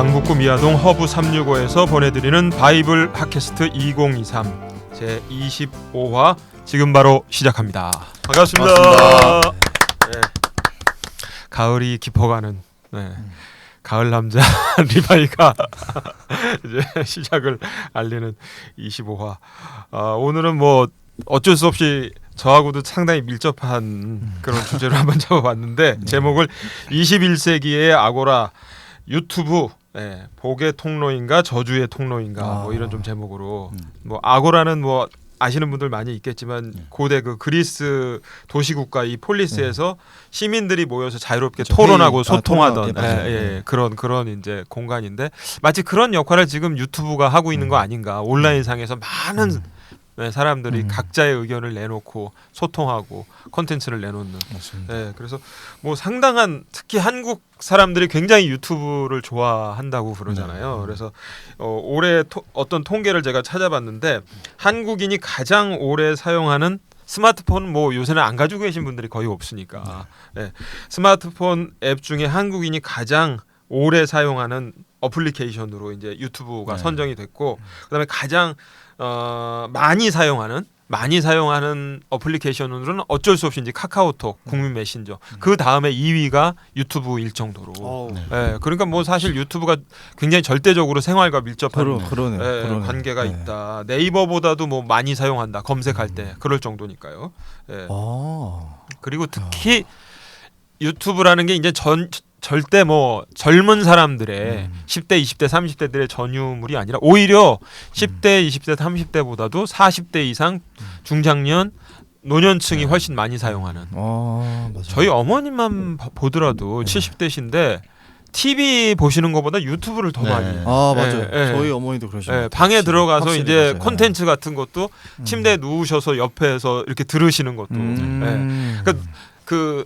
강북구 미아동 허브 365에서 보내드리는 바이블 팟캐스트 2023 제25화 지금 바로 시작합니다. 반갑습니다. 네. 가을이 깊어가는 가을 남자 리바이가 이제 시작을 알리는 25화. 오늘은 뭐 어쩔 수 없이 저하고도 상당히 밀접한 그런 주제로 한번 잡아봤는데 제목을 21세기의 아고라 유튜브 복의 통로인가 저주의 통로인가 뭐 이런 좀 제목으로 뭐 아고라는 뭐 아시는 분들 많이 있겠지만 고대 그 그리스 도시국가 이 폴리스에서 시민들이 모여서 자유롭게 토론하고 소통하던 그런 이제 공간인데 마치 그런 역할을 지금 유튜브가 하고 있는 거 아닌가. 온라인상에서 많은 사람들이 각자의 의견을 내놓고 소통하고 콘텐츠를 내놓는. 그래서 뭐 상당한 특히 한국 사람들이 굉장히 유튜브를 좋아한다고 그러잖아요. 그래서 올해 어떤 통계를 제가 찾아봤는데 한국인이 가장 오래 사용하는 스마트폰 뭐 요새는 안 가지고 계신 분들이 거의 없으니까 스마트폰 앱 중에 한국인이 가장 오래 사용하는 어플리케이션으로 이제 유튜브가 선정이 됐고 그다음에 가장 많이 사용하는 어플리케이션으로는 어쩔 수 없이 이제 카카오톡, 국민 메신저. 그 다음에 2위가 유튜브일 정도로. 그러니까 뭐 사실 유튜브가 굉장히 절대적으로 생활과 밀접한 관계가 있다. 네이버보다도 뭐 많이 사용한다. 검색할 때 그럴 정도니까요. 그리고 특히 유튜브라는 게 이제 절대 뭐 젊은 사람들의 10대, 20대, 30대들의 전유물이 아니라 오히려 10대, 20대, 30대보다도 40대 이상 중장년, 노년층이 훨씬 많이 사용하는. 저희 어머님만 보더라도 70대신데 TV 보시는 것보다 유튜브를 더 많이. 맞아요. 저희 어머니도 그러시죠. 방에 들어가서 이제 콘텐츠 같은 것도 침대에 누우셔서 옆에서 이렇게 들으시는 것도. 그러니까 그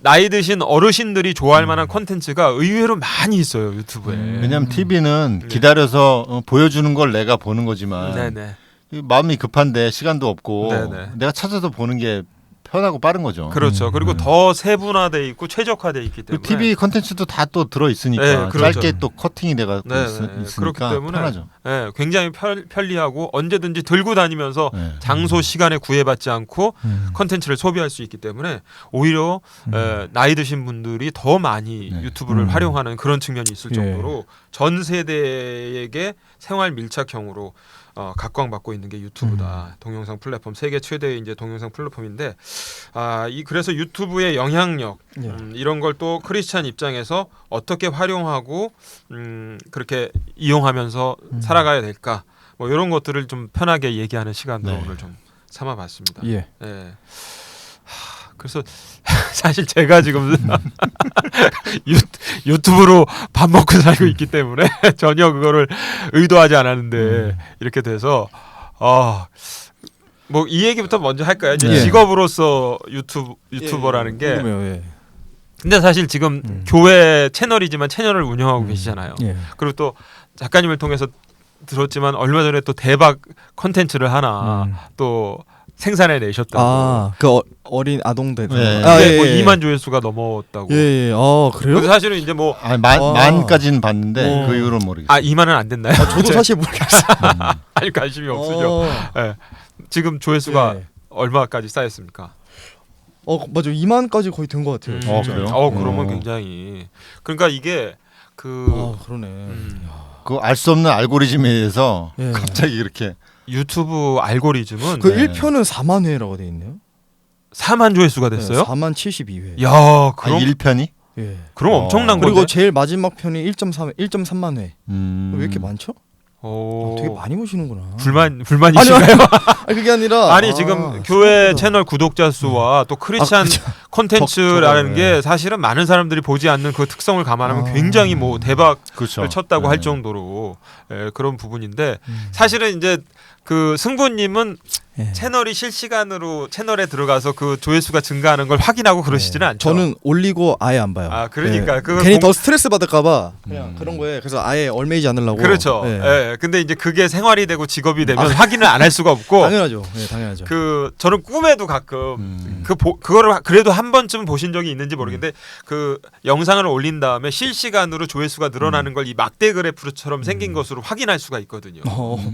나이 드신 어르신들이 좋아할 만한 콘텐츠가 의외로 많이 있어요 유튜브에. 왜냐하면 TV는 기다려서 보여주는 걸 내가 보는 거지만 마음이 급한데 시간도 없고 내가 찾아서 보는 게 편하고 빠른 거죠. 그렇죠. 그리고 더 세분화돼 있고 최적화돼 있기 때문에 TV 콘텐츠도 다 또 들어 있으니까 짧게 또 커팅이 돼가 있으니까 그렇기 때문에 편하죠. 굉장히 편리하고 언제든지 들고 다니면서 장소 시간에 구애받지 않고 콘텐츠를 소비할 수 있기 때문에 오히려 나이 드신 분들이 더 많이 유튜브를 활용하는 그런 측면이 있을 정도로 전 세대에게 생활 밀착형으로 각광받고 있는 게 유튜브다. 동영상 플랫폼 세계 최대의 이제 동영상 플랫폼인데 그래서 유튜브의 영향력 이런 걸 또 크리스찬 입장에서 어떻게 활용하고 그렇게 이용하면서 살아가야 될까 뭐 이런 것들을 좀 편하게 얘기하는 시간으로 오늘 좀 삼아봤습니다. 그래서 사실 제가 지금 유튜브로 밥 먹고 살고 있기 때문에 전혀 그거를 의도하지 않았는데 이렇게 돼서 뭐 이 얘기부터 먼저 할까요? 이제 직업으로서 유튜버라는 게 근데 사실 지금 교회 채널이지만 채널을 운영하고 계시잖아요. 그리고 또 작가님을 통해서 들었지만 얼마 전에 또 대박 컨텐츠를 하나 또 생산해 내셨다고. 그 어린 아동들. 뭐 2만 조회수가 넘었다고. 그래요? 사실은 이제 뭐 만까지는 봤는데 그 이후로는 모르겠어요. 2만은 안 됐나요? 저도 사실 모르겠어요. 아니 관심이 없으죠. 지금 조회수가 얼마까지 쌓였습니까? 맞아. 2만까지 거의 된 것 같아요. 그래요? 그러면 굉장히 그러니까 이게 그러네. 그 알 수 없는 알고리즘에 의해서 갑자기 이렇게 유튜브 알고리즘은 그 1편은 4만 회라고 돼 있네요. 4만 조회수가 됐어요? 4만 72회. 야, 그럼 1편이? 그럼 엄청난 그리고 건데. 제일 마지막 편이 1.3만 회. 왜 이렇게 많죠? 되게 많이 보시는구나. 불만이신가요? 그게 아니라 지금 교회 채널 구독자 수와 또 크리스찬 콘텐츠라는 게 사실은 많은 사람들이 보지 않는 그 특성을 감안하면 굉장히 뭐 대박을 쳤다고 할 정도로 그런 부분인데 사실은 이제 그 승부님은 채널이 실시간으로 채널에 들어가서 그 조회수가 증가하는 걸 확인하고 그러시지는 않죠. 저는 올리고 아예 안 봐요. 그러니까 그걸 괜히 더 스트레스 받을까봐 그냥 그런 거에 그래서 아예 얼매이지 않으려고. 그렇죠. 근데 이제 그게 생활이 되고 직업이 되면 확인을 안 할 수가 없고. 당연하죠. 당연하죠. 저는 꿈에도 가끔 그거를 그래도 한 번쯤 보신 적이 있는지 모르겠는데 그 영상을 올린 다음에 실시간으로 조회수가 늘어나는 걸 이 막대 그래프처럼 생긴 것으로 확인할 수가 있거든요.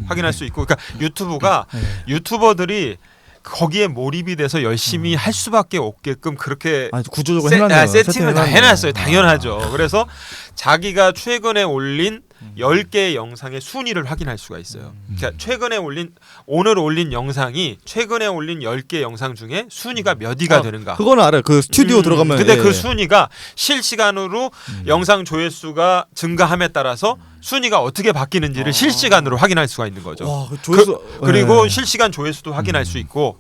확인할 수 있고, 그러니까 유튜브가 유튜버들이 거기에 몰입이 돼서 열심히 할 수밖에 없게끔 그렇게 구조적으로 해놨네요. 세팅을 다 해놨어요. 당연하죠. 그래서 자기가 최근에 올린 10개의 영상의 순위를 확인할 수가 있어요. 그러니까 오늘 올린 영상이 최근에 올린 10개 영상 중에 순위가 몇 위가 되는가. 그거는 알아요. 그 스튜디오 들어가면. 근데 그 순위가 실시간으로 영상 조회수가 증가함에 따라서 순위가 어떻게 바뀌는지를 실시간으로 확인할 수가 있는 거죠. 와, 그 조회수, 그리고 실시간 조회수도 확인할 수 있고,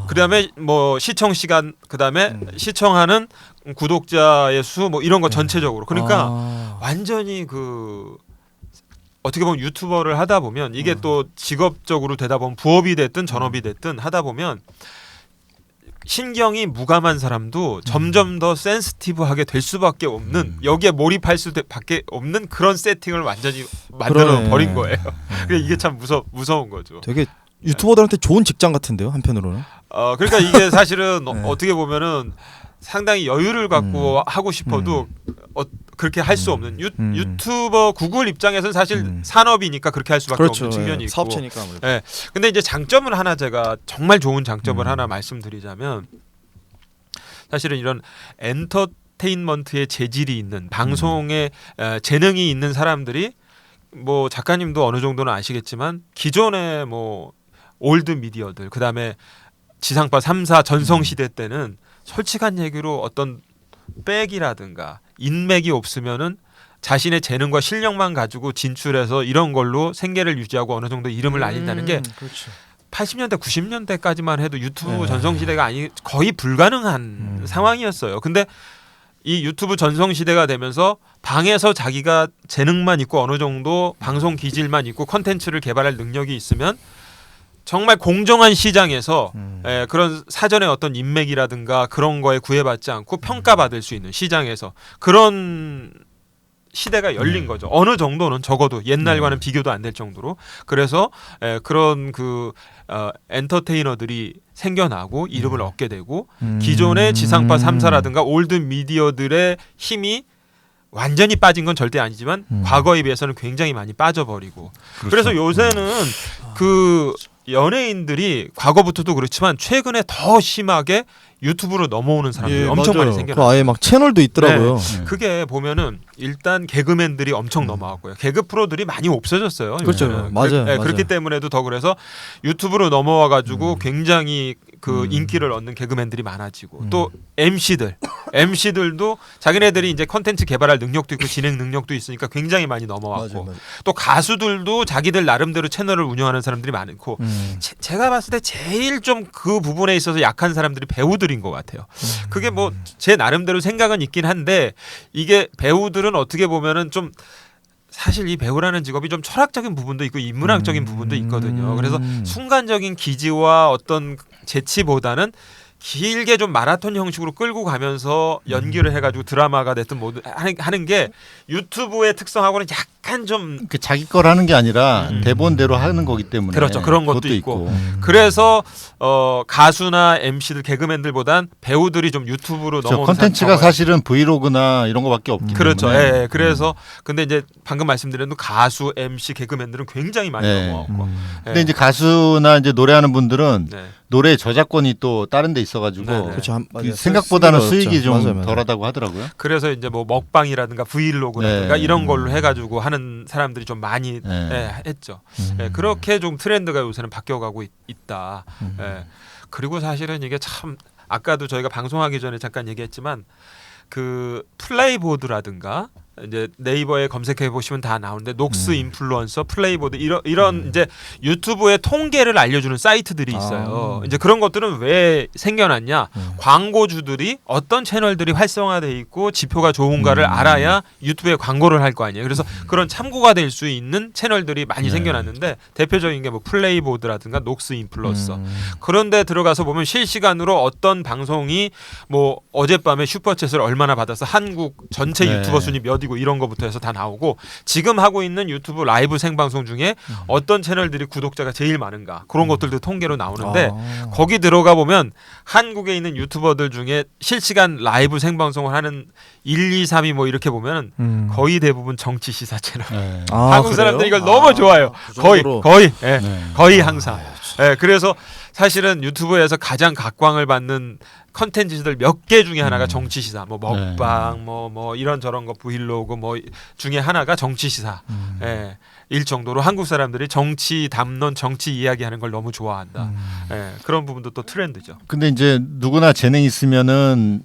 그다음에 뭐 시청 시간, 그다음에 시청하는 구독자의 수, 뭐 이런 거 전체적으로. 그러니까 완전히 그 어떻게 보면 유튜버를 하다 보면 이게 또 직업적으로 되다 보면 부업이 됐든 전업이 됐든 하다 보면 신경이 무감한 사람도 점점 더 센시티브하게 될 수밖에 없는, 여기에 몰입할 수밖에 없는 그런 세팅을 완전히 만들어 버린 거예요. 이게 참 무서운 거죠. 되게 유튜버들한테 좋은 직장 같은데요, 한편으로는. 그러니까 이게 사실은 어떻게 보면은 상당히 여유를 갖고 하고 싶어도 그렇게 할 수 없는 유튜버 구글 입장에서는 사실 산업이니까 그렇게 할 수밖에 없는 측면이 있고, 사업체니까 아무래도. 네. 근데 이제 장점을 하나, 제가 정말 좋은 장점을 하나 말씀드리자면, 사실은 이런 엔터테인먼트의 재질이 있는 방송에 재능이 있는 사람들이, 뭐 작가님도 어느 정도는 아시겠지만 기존의 뭐 올드 미디어들, 그다음에 지상파 3사 전성시대 때는 솔직한 얘기로 어떤 백이라든가 인맥이 없으면은 자신의 재능과 실력만 가지고 진출해서 이런 걸로 생계를 유지하고 어느 정도 이름을 알린다는 게 80년대 90년대까지만 해도 유튜브 전성시대가 거의 불가능한 상황이었어요. 근데 이 유튜브 전성시대가 되면서 방에서 자기가 재능만 있고 어느 정도 방송 기질만 있고 컨텐츠를 개발할 능력이 있으면 정말 공정한 시장에서 그런 사전에 어떤 인맥이라든가 그런 거에 구애받지 않고 평가받을 수 있는 시장에서 그런 시대가 열린 거죠. 어느 정도는 적어도 옛날과는 비교도 안 될 정도로. 그래서 그런 그 엔터테이너들이 생겨나고 이름을 얻게 되고, 기존의 지상파 3사라든가 올드 미디어들의 힘이 완전히 빠진 건 절대 아니지만 과거에 비해서는 굉장히 많이 빠져버리고. 그래서 요새는 그 연예인들이 과거부터도 그렇지만 최근에 더 심하게 유튜브로 넘어오는 사람들이 엄청 많이 생겨났어요. 아예 막 채널도 있더라고요. 그게 보면은 일단 개그맨들이 엄청 넘어왔고요. 개그 프로들이 많이 없어졌어요. 그렇죠. 맞아요. 그렇기 때문에도 더 그래서 유튜브로 넘어와가지고 굉장히 그 인기를 얻는 개그맨들이 많아지고, 또 MC들도 자기네들이 이제 컨텐츠 개발할 능력도 있고 진행 능력도 있으니까 굉장히 많이 넘어왔고, 맞아. 또 가수들도 자기들 나름대로 채널을 운영하는 사람들이 많고, 제가 봤을 때 제일 좀 그 부분에 있어서 약한 사람들이 배우들인 것 같아요. 그게 뭐 제 나름대로 생각은 있긴 한데, 이게 배우들은 어떻게 보면은 좀 사실 이 배우라는 직업이 좀 철학적인 부분도 있고 인문학적인 부분도 있거든요. 그래서 순간적인 기지와 어떤 재치보다는 길게 좀 마라톤 형식으로 끌고 가면서 연기를 해가지고 드라마가 됐든 뭐 하는 게 유튜브의 특성하고는 약간 좀 그 자기 걸 하는 게 아니라 대본대로 하는 거기 때문에. 그렇죠. 그런 것도 있고. 그래서 가수나 MC들, 개그맨들보단 배우들이 좀 유튜브로 넘어오는 컨텐츠가 사실은 브이로그나 이런 거밖에 없기 때문에. 그렇죠. 예. 그래서 근데 이제 방금 말씀드린 가수, MC, 개그맨들은 굉장히 많이 넘어왔고. 근데 이제 가수나 이제 노래하는 분들은 노래 저작권이 또 다른 데 있어가지고 그렇죠. 생각보다는 수익이 좀 덜하다고 하더라고요. 그래서 이제 뭐 먹방이라든가 브이로그라든가 이런 걸로 해가지고 하는 사람들이 좀 많이 했죠. 그렇게 좀 트렌드가 요새는 바뀌어가고 있다. 그리고 사실은 이게 참 아까도 저희가 방송하기 전에 잠깐 얘기했지만 그 플레이보드라든가 이제 네이버에 검색해 보시면 다 나오는데 녹스 인플루언서, 플레이보드 이런 이제 유튜브의 통계를 알려주는 사이트들이 있어요. 이제 그런 것들은 왜 생겨났냐? 광고주들이 어떤 채널들이 활성화돼 있고 지표가 좋은가를 알아야 유튜브에 광고를 할 거 아니에요. 그래서 그런 참고가 될 수 있는 채널들이 많이 생겨났는데 대표적인 게 뭐 플레이보드라든가 녹스 인플루언서. 그런데 들어가서 보면 실시간으로 어떤 방송이 뭐 어젯밤에 슈퍼챗을 얼마나 받아서 한국 전체 유튜버 순위 몇 어디고 이런 거부터 해서 다 나오고 지금 하고 있는 유튜브 라이브 생방송 중에 어떤 채널들이 구독자가 제일 많은가 그런 것들도 통계로 나오는데 거기 들어가 보면 한국에 있는 유튜버들 중에 실시간 라이브 생방송을 하는 1, 2, 3위 뭐 이렇게 보면 거의 대부분 정치 시사 채널. 한국 사람들이 이걸 너무 좋아해요. 거의 항상. 그래서 사실은 유튜브에서 가장 각광을 받는 컨텐츠들 몇 개 중에 하나가 정치 시사, 뭐 먹방, 뭐 이런 저런 거 브이로그 뭐 중에 하나가 정치 시사. 일 정도로 한국 사람들이 정치 담론, 정치 이야기하는 걸 너무 좋아한다. 그런 부분도 또 트렌드죠. 근데 이제 누구나 재능 있으면은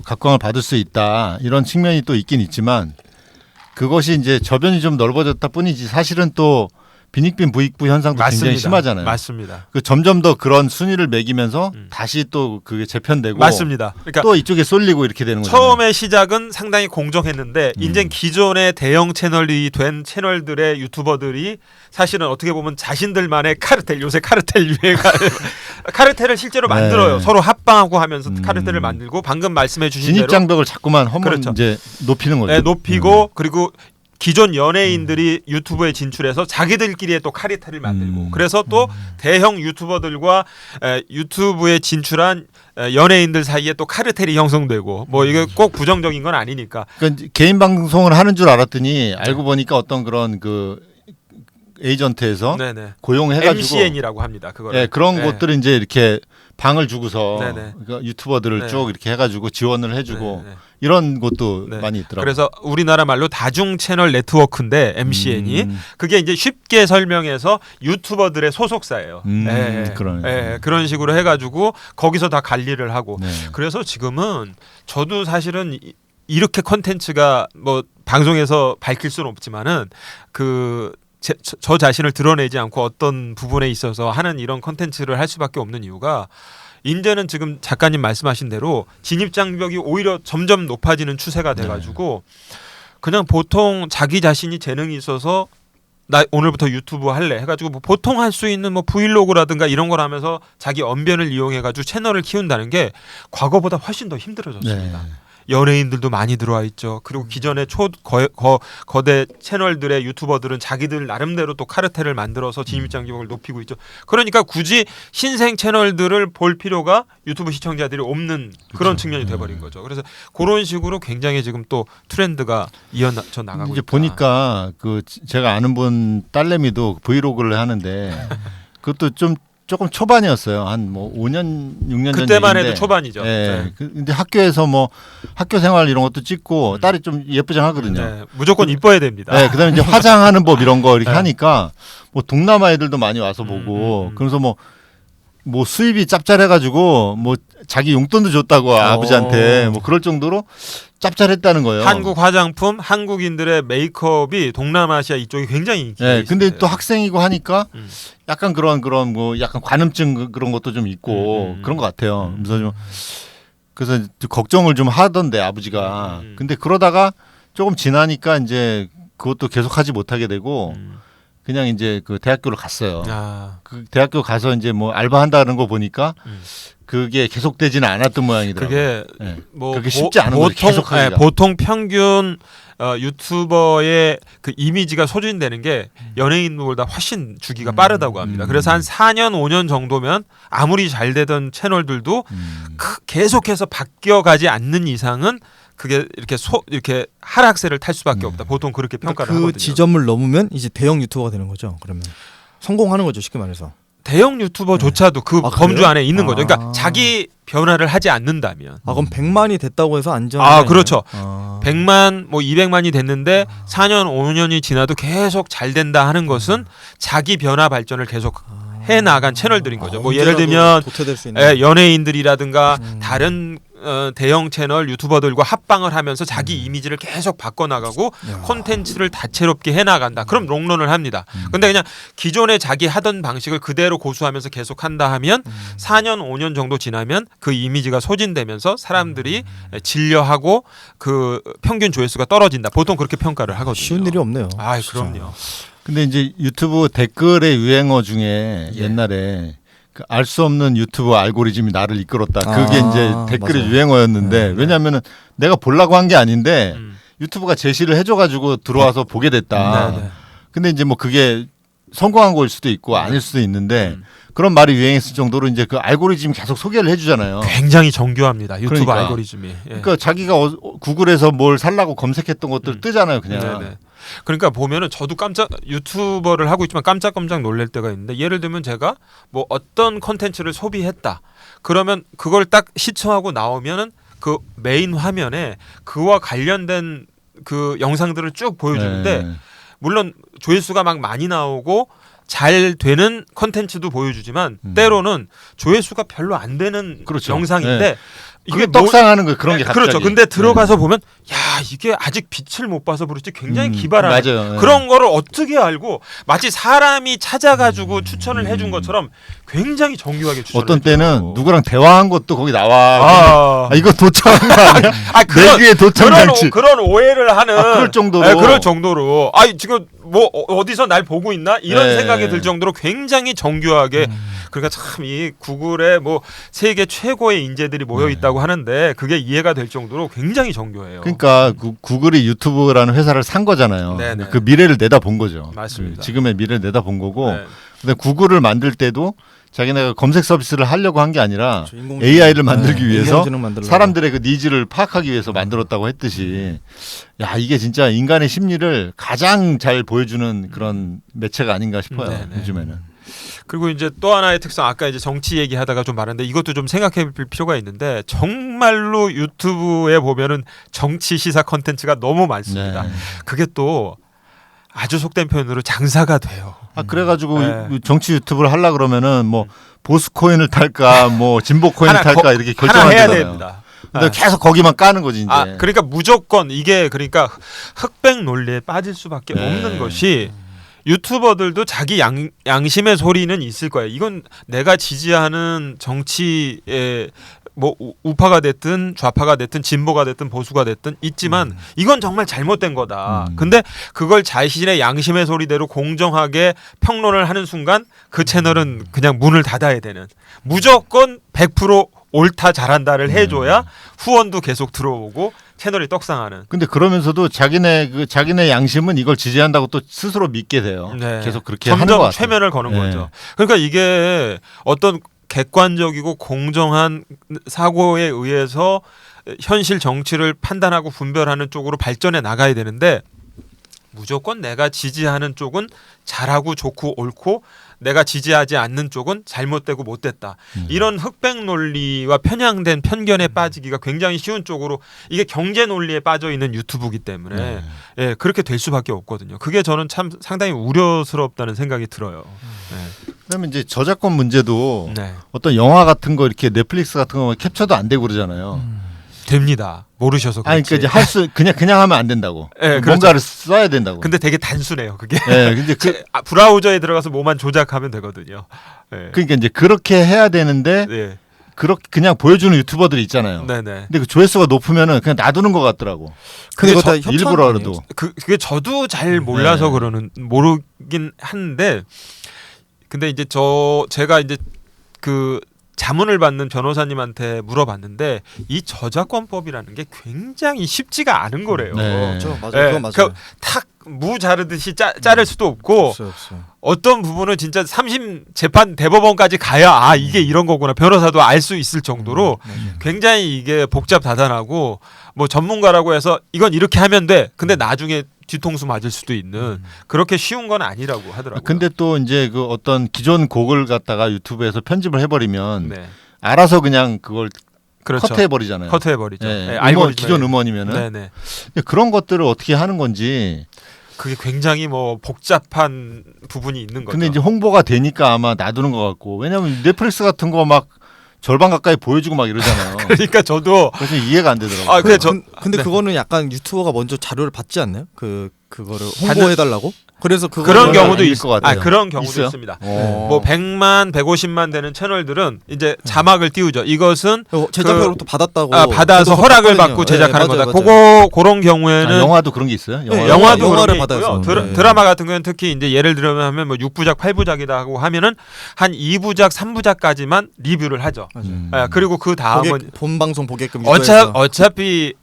각광을 받을 수 있다 이런 측면이 또 있긴 있지만 그것이 이제 저변이 좀 넓어졌다 뿐이지 사실은 또 빈익빈 부익부 현상도 맞습니다. 굉장히 심하잖아요. 맞습니다. 그 점점 더 그런 순위를 매기면서 다시 또 그게 재편되고 맞습니다. 그러니까 또 이쪽에 쏠리고 이렇게 되는 거죠. 처음에 시작은 상당히 공정했는데 이제 기존의 대형 채널이 된 채널들의 유튜버들이 사실은 어떻게 보면 자신들만의 카르텔 요새 카르텔 유행하 카르텔을 실제로 만들어요. 서로 합방하고 하면서 카르텔을 만들고 방금 말씀해 주신 대로 진입장벽을 자꾸만 허물 그렇죠. 이제 높이는 거죠. 높이고 그리고 기존 연예인들이 유튜브에 진출해서 자기들끼리의 또 카르텔을 만들고 그래서 또 대형 유튜버들과 유튜브에 진출한 연예인들 사이에 또 카르텔이 형성되고 뭐 이게 꼭 부정적인 건 아니니까. 그러니까 개인 방송을 하는 줄 알았더니 알고 보니까 어떤 그런 그 에이전트에서 고용해가지고 MCN이라고 합니다. 그거를. 그런 곳들을 이제 이렇게 방을 주고서 그러니까 유튜버들을 쭉 이렇게 해가지고 지원을 해주고 이런 곳도 많이 있더라고요. 그래서 우리나라 말로 다중 채널 네트워크인데 MCN이 그게 이제 쉽게 설명해서 유튜버들의 소속사예요. 그런 식으로 해가지고 거기서 다 관리를 하고 그래서 지금은 저도 사실은 이렇게 컨텐츠가 뭐 방송에서 밝힐 수는 없지만은 저 자신을 드러내지 않고 어떤 부분에 있어서 하는 이런 컨텐츠를 할 수밖에 없는 이유가 이제는 지금 작가님 말씀하신 대로 진입장벽이 오히려 점점 높아지는 추세가 돼가지고 그냥 보통 자기 자신이 재능이 있어서 나 오늘부터 유튜브 할래 해가지고 뭐 보통 할 수 있는 뭐 브이로그라든가 이런 걸 하면서 자기 언변을 이용해가지고 채널을 키운다는 게 과거보다 훨씬 더 힘들어졌습니다. 연예인들도 많이 들어와 있죠. 그리고 기존의 거대 채널들의 유튜버들은 자기들 나름대로 또 카르텔을 만들어서 진입장벽을 높이고 있죠. 그러니까 굳이 신생 채널들을 볼 필요가 유튜브 시청자들이 없는 그런 측면이 돼버린 거죠. 그래서 그런 식으로 굉장히 지금 또 트렌드가 이어져 나가고 이제 있다. 보니까 그 제가 아는 분 딸내미도 브이로그를 하는데 그것도 조금 초반이었어요. 한 뭐 5년, 6년 전 그때만 얘기인데. 해도 초반이죠. 근데 학교에서 뭐 학교 생활 이런 것도 찍고 딸이 좀 예쁘장하거든요. 무조건 이뻐야 됩니다. 그다음에 이제 화장하는 법 이런 거 이렇게 하니까 뭐 동남아 애들도 많이 와서 보고 그래서 뭐 수입이 짭짤해가지고 뭐 자기 용돈도 줬다고 아버지한테 뭐 그럴 정도로 짭짤했다는 거예요. 한국 화장품, 한국인들의 메이크업이 동남아시아 이쪽이 굉장히 인기가 있어요. 근데 또 학생이고 하니까 약간 그런 뭐 약간 관음증 그런 것도 좀 있고 그런 것 같아요. 그래서 걱정을 좀 하던데 아버지가. 근데 그러다가 조금 지나니까 이제 그것도 계속하지 못하게 되고. 그냥 이제 그 대학교를 갔어요. 그 대학교 가서 이제 뭐 알바한다는 거 보니까 그게 계속되지는 않았던 모양이더라고요. 그게 뭐 그게 쉽지 않은 거죠. 계속하기가. 보통 평균 유튜버의 그 이미지가 소진되는 게 연예인보다 훨씬 주기가 빠르다고 합니다. 그래서 한 4년, 5년 정도면 아무리 잘 되던 채널들도 계속해서 바뀌어가지 않는 이상은 그게 이렇게 하락세를 탈 수밖에 없다. 보통 그렇게 평가를 하거든요. 그 지점을 넘으면 이제 대형 유튜버가 되는 거죠. 그러면 성공하는 거죠, 쉽게 말해서. 대형 유튜버조차도 그 범주 안에 있는 거죠. 그러니까 자기 변화를 하지 않는다면. 그럼 100만이 됐다고 해서 안전. 그렇죠. 100만, 뭐 200만이 됐는데 4년, 5년이 지나도 계속 잘 된다 하는 것은 자기 변화 발전을 계속 해 나간 채널들인 거죠. 뭐 예를 들면 연예인들이라든가 다른 대형 채널 유튜버들과 합방을 하면서 자기 이미지를 계속 바꿔나가고 콘텐츠를 다채롭게 해나간다. 그럼 롱런을 합니다. 근데 그냥 기존에 자기 하던 방식을 그대로 고수하면서 계속 한다 하면 4년 5년 정도 지나면 그 이미지가 소진되면서 사람들이 질려하고 그 평균 조회수가 떨어진다. 보통 그렇게 평가를 하거든요. 쉬운 일이 없네요. 그럼요. 근데 이제 유튜브 댓글의 유행어 중에 옛날에 알 수 없는 유튜브 알고리즘이 나를 이끌었다. 그게 이제 댓글의 유행어였는데 왜냐하면은 내가 보려고 한 게 아닌데 유튜브가 제시를 해줘가지고 들어와서 보게 됐다. 네, 네. 근데 이제 뭐 그게 성공한 거일 수도 있고 아닐 수도 있는데 그런 말이 유행했을 정도로 이제 그 알고리즘이 계속 소개를 해주잖아요. 굉장히 정교합니다. 유튜브 그러니까. 알고리즘이. 예. 그러니까 자기가 구글에서 뭘 살라고 검색했던 것들 뜨잖아요, 그냥. 네네. 그러니까 보면은 저도 유튜버를 하고 있지만 깜짝깜짝 놀랄 때가 있는데 예를 들면 제가 뭐 어떤 컨텐츠를 소비했다. 그러면 그걸 딱 시청하고 나오면은 그 메인 화면에 그와 관련된 그 영상들을 쭉 보여주는데 네. 물론 조회수가 막 많이 나오고 잘 되는 컨텐츠도 보여주지만 때로는 조회수가 별로 안 되는 그렇죠. 영상인데 네. 이게 그게 떡상하는 거예요. 그런 게 갑자기. 그렇죠. 근데 들어가서 보면 야 이게 아직 빛을 못 봐서 그렇지 굉장히 기발하네. 맞아요. 네. 그런 거를 어떻게 알고 마치 사람이 찾아가지고 추천을 해준 것처럼 굉장히 정교하게 추천을 어떤 해줘요. 때는 누구랑 대화한 것도 거기 나와. 이거 도청한 거 아니야? 내 귀에 도청 장치. 그런 오해를 하는 그럴 정도로. 네, 그럴 정도로 지금 뭐 어디서 날 보고 있나 이런 네. 생각이 들 정도로 굉장히 정교하게 그러니까 참 이 구글에 뭐 세계 최고의 인재들이 모여 있다고 하는데 그게 이해가 될 정도로 굉장히 정교해요. 그러니까 구글이 유튜브라는 회사를 산 거잖아요. 네네. 그 미래를 내다본 거죠. 맞습니다. 지금의 미래를 내다본 거고. 네. 근데 구글을 만들 때도 자기네가 검색 서비스를 하려고 한 게 아니라 인공지능. AI를 만들기 위해서 인공지능 만들려고. 사람들의 그 니즈를 파악하기 위해서 만들었다고 했듯이 야 이게 진짜 인간의 심리를 가장 잘 보여주는 그런 매체가 아닌가 싶어요. 네네. 요즘에는. 그리고 이제 또 하나의 특성 아까 이제 정치 얘기하다가 좀 말했는데 이것도 좀 생각해 볼 필요가 있는데 정말로 유튜브에 보면은 정치 시사 컨텐츠가 너무 많습니다. 네. 그게 또 아주 속된 표현으로 장사가 돼요. 그래가지고 네. 정치 유튜브를 하려 그러면은 뭐 보수 코인을 탈까 뭐 진보 코인을 탈까 이렇게 하나 결정을 해야 하잖아요. 됩니다. 근데 계속 거기만 까는 거지 이제. 그러니까 무조건 이게 그러니까 흑백 논리에 빠질 수밖에 네. 없는 것이 유튜버들도 자기 양심의 소리는 있을 거예요. 이건 내가 지지하는 정치에 뭐 우파가 됐든 좌파가 됐든 진보가 됐든 보수가 됐든 있지만 이건 정말 잘못된 거다. 근데 그걸 자신의 양심의 소리대로 공정하게 평론을 하는 순간 그 채널은 그냥 문을 닫아야 되는 무조건 100% 옳다 잘한다를 해줘야 후원도 계속 들어오고 채널이 떡상하는. 근데 그러면서도 자기네 양심은 이걸 지지한다고 또 스스로 믿게 돼요. 네. 계속 그렇게 하는 것 점점 같아요. 최면을 거는 네. 거죠. 그러니까 이게 어떤 객관적이고 공정한 사고에 의해서 현실 정치를 판단하고 분별하는 쪽으로 발전해 나가야 되는데 무조건 내가 지지하는 쪽은 잘하고 좋고 옳고 내가 지지하지 않는 쪽은 잘못되고 못됐다. 이런 흑백 논리와 편향된 편견에 빠지기가 굉장히 쉬운 쪽으로 이게 경제 논리에 빠져 있는 유튜브이기 때문에 예, 그렇게 될 수밖에 없거든요. 그게 저는 참 상당히 우려스럽다는 생각이 들어요. 그다음에 이제 저작권 문제도 네. 어떤 영화 같은 거 이렇게 넷플릭스 같은 거 캡처도 안 되고 그러잖아요. 됩니다. 모르셔서 그렇지. 아니 그러니까 이제 할 수 그냥 하면 안 된다고. 예, 뭔가를 써야 된다고. 근데 되게 단순해요. 그게. 예, 근데 브라우저에 들어가서 뭐만 조작하면 되거든요. 예. 그러니까 이제 그렇게 해야 되는데 네. 그렇게 그냥 보여주는 유튜버들이 있잖아요. 네네. 근데 그 조회수가 높으면은 그냥 놔두는 것 같더라고. 근데 그거 다 일부러라도. 그게 저도 잘 몰라서 모르긴 한데 근데 이제 제가 이제 그 자문을 받는 변호사님한테 물어봤는데 이 저작권법이라는 게 굉장히 쉽지가 않은 거래요. 네. 그렇죠. 맞아요. 그건 맞아요. 탁무 자르듯이 자를 수도 없고 없어요. 어떤 부분은 진짜 3심 재판 대법원까지 가야 이게 이런 거구나 변호사도 알 수 있을 정도로 굉장히 이게 복잡다단하고 뭐 전문가라고 해서 이건 이렇게 하면 돼. 근데 나중에 뒤통수 맞을 수도 있는 그렇게 쉬운 건 아니라고 하더라고요. 근데 또 이제 그 어떤 기존 곡을 갖다가 유튜브에서 편집을 해버리면 네. 알아서 그냥 그걸 그렇죠. 커트해버리잖아요. 커트해버리죠. 네. 네, 알고리즘에. 기존 음원이면은 네네. 근데 그런 것들을 어떻게 하는 건지. 그게 굉장히 뭐 복잡한 부분이 있는 거죠. 근데 이제 홍보가 되니까 아마 놔두는 것 같고 왜냐면 넷플릭스 같은 거 막 절반 가까이 보여주고 막 이러잖아요. 그러니까 저도 그래서 이해가 안 되더라고요. 근데 네. 그거는 약간 유튜버가 먼저 자료를 받지 않나요? 그거를 홍보해달라고? 그래서 그런 경우도 아닐 것 같아요. 그런 경우도 있어요? 있습니다. 어. 뭐 100만, 150만 되는 채널들은 이제 자막을 띄우죠. 이것은 제작료로부터 받았다고 받아서 저도 허락을 봤거든요. 받고 제작하는 네, 거다. 맞아요. 그런 경우에는 영화도 그런 게 있어요? 네, 영화도 영화를 그런 게 받아서. 있고요. 네. 드라마 같은 경우는 특히 이제 예를 들면 뭐 6부작, 8부작이다 하고 하면은 한 2부작, 3부작까지만 리뷰를 하죠. 맞아요. 그리고 그 다음은 본 방송 보게끔 어차피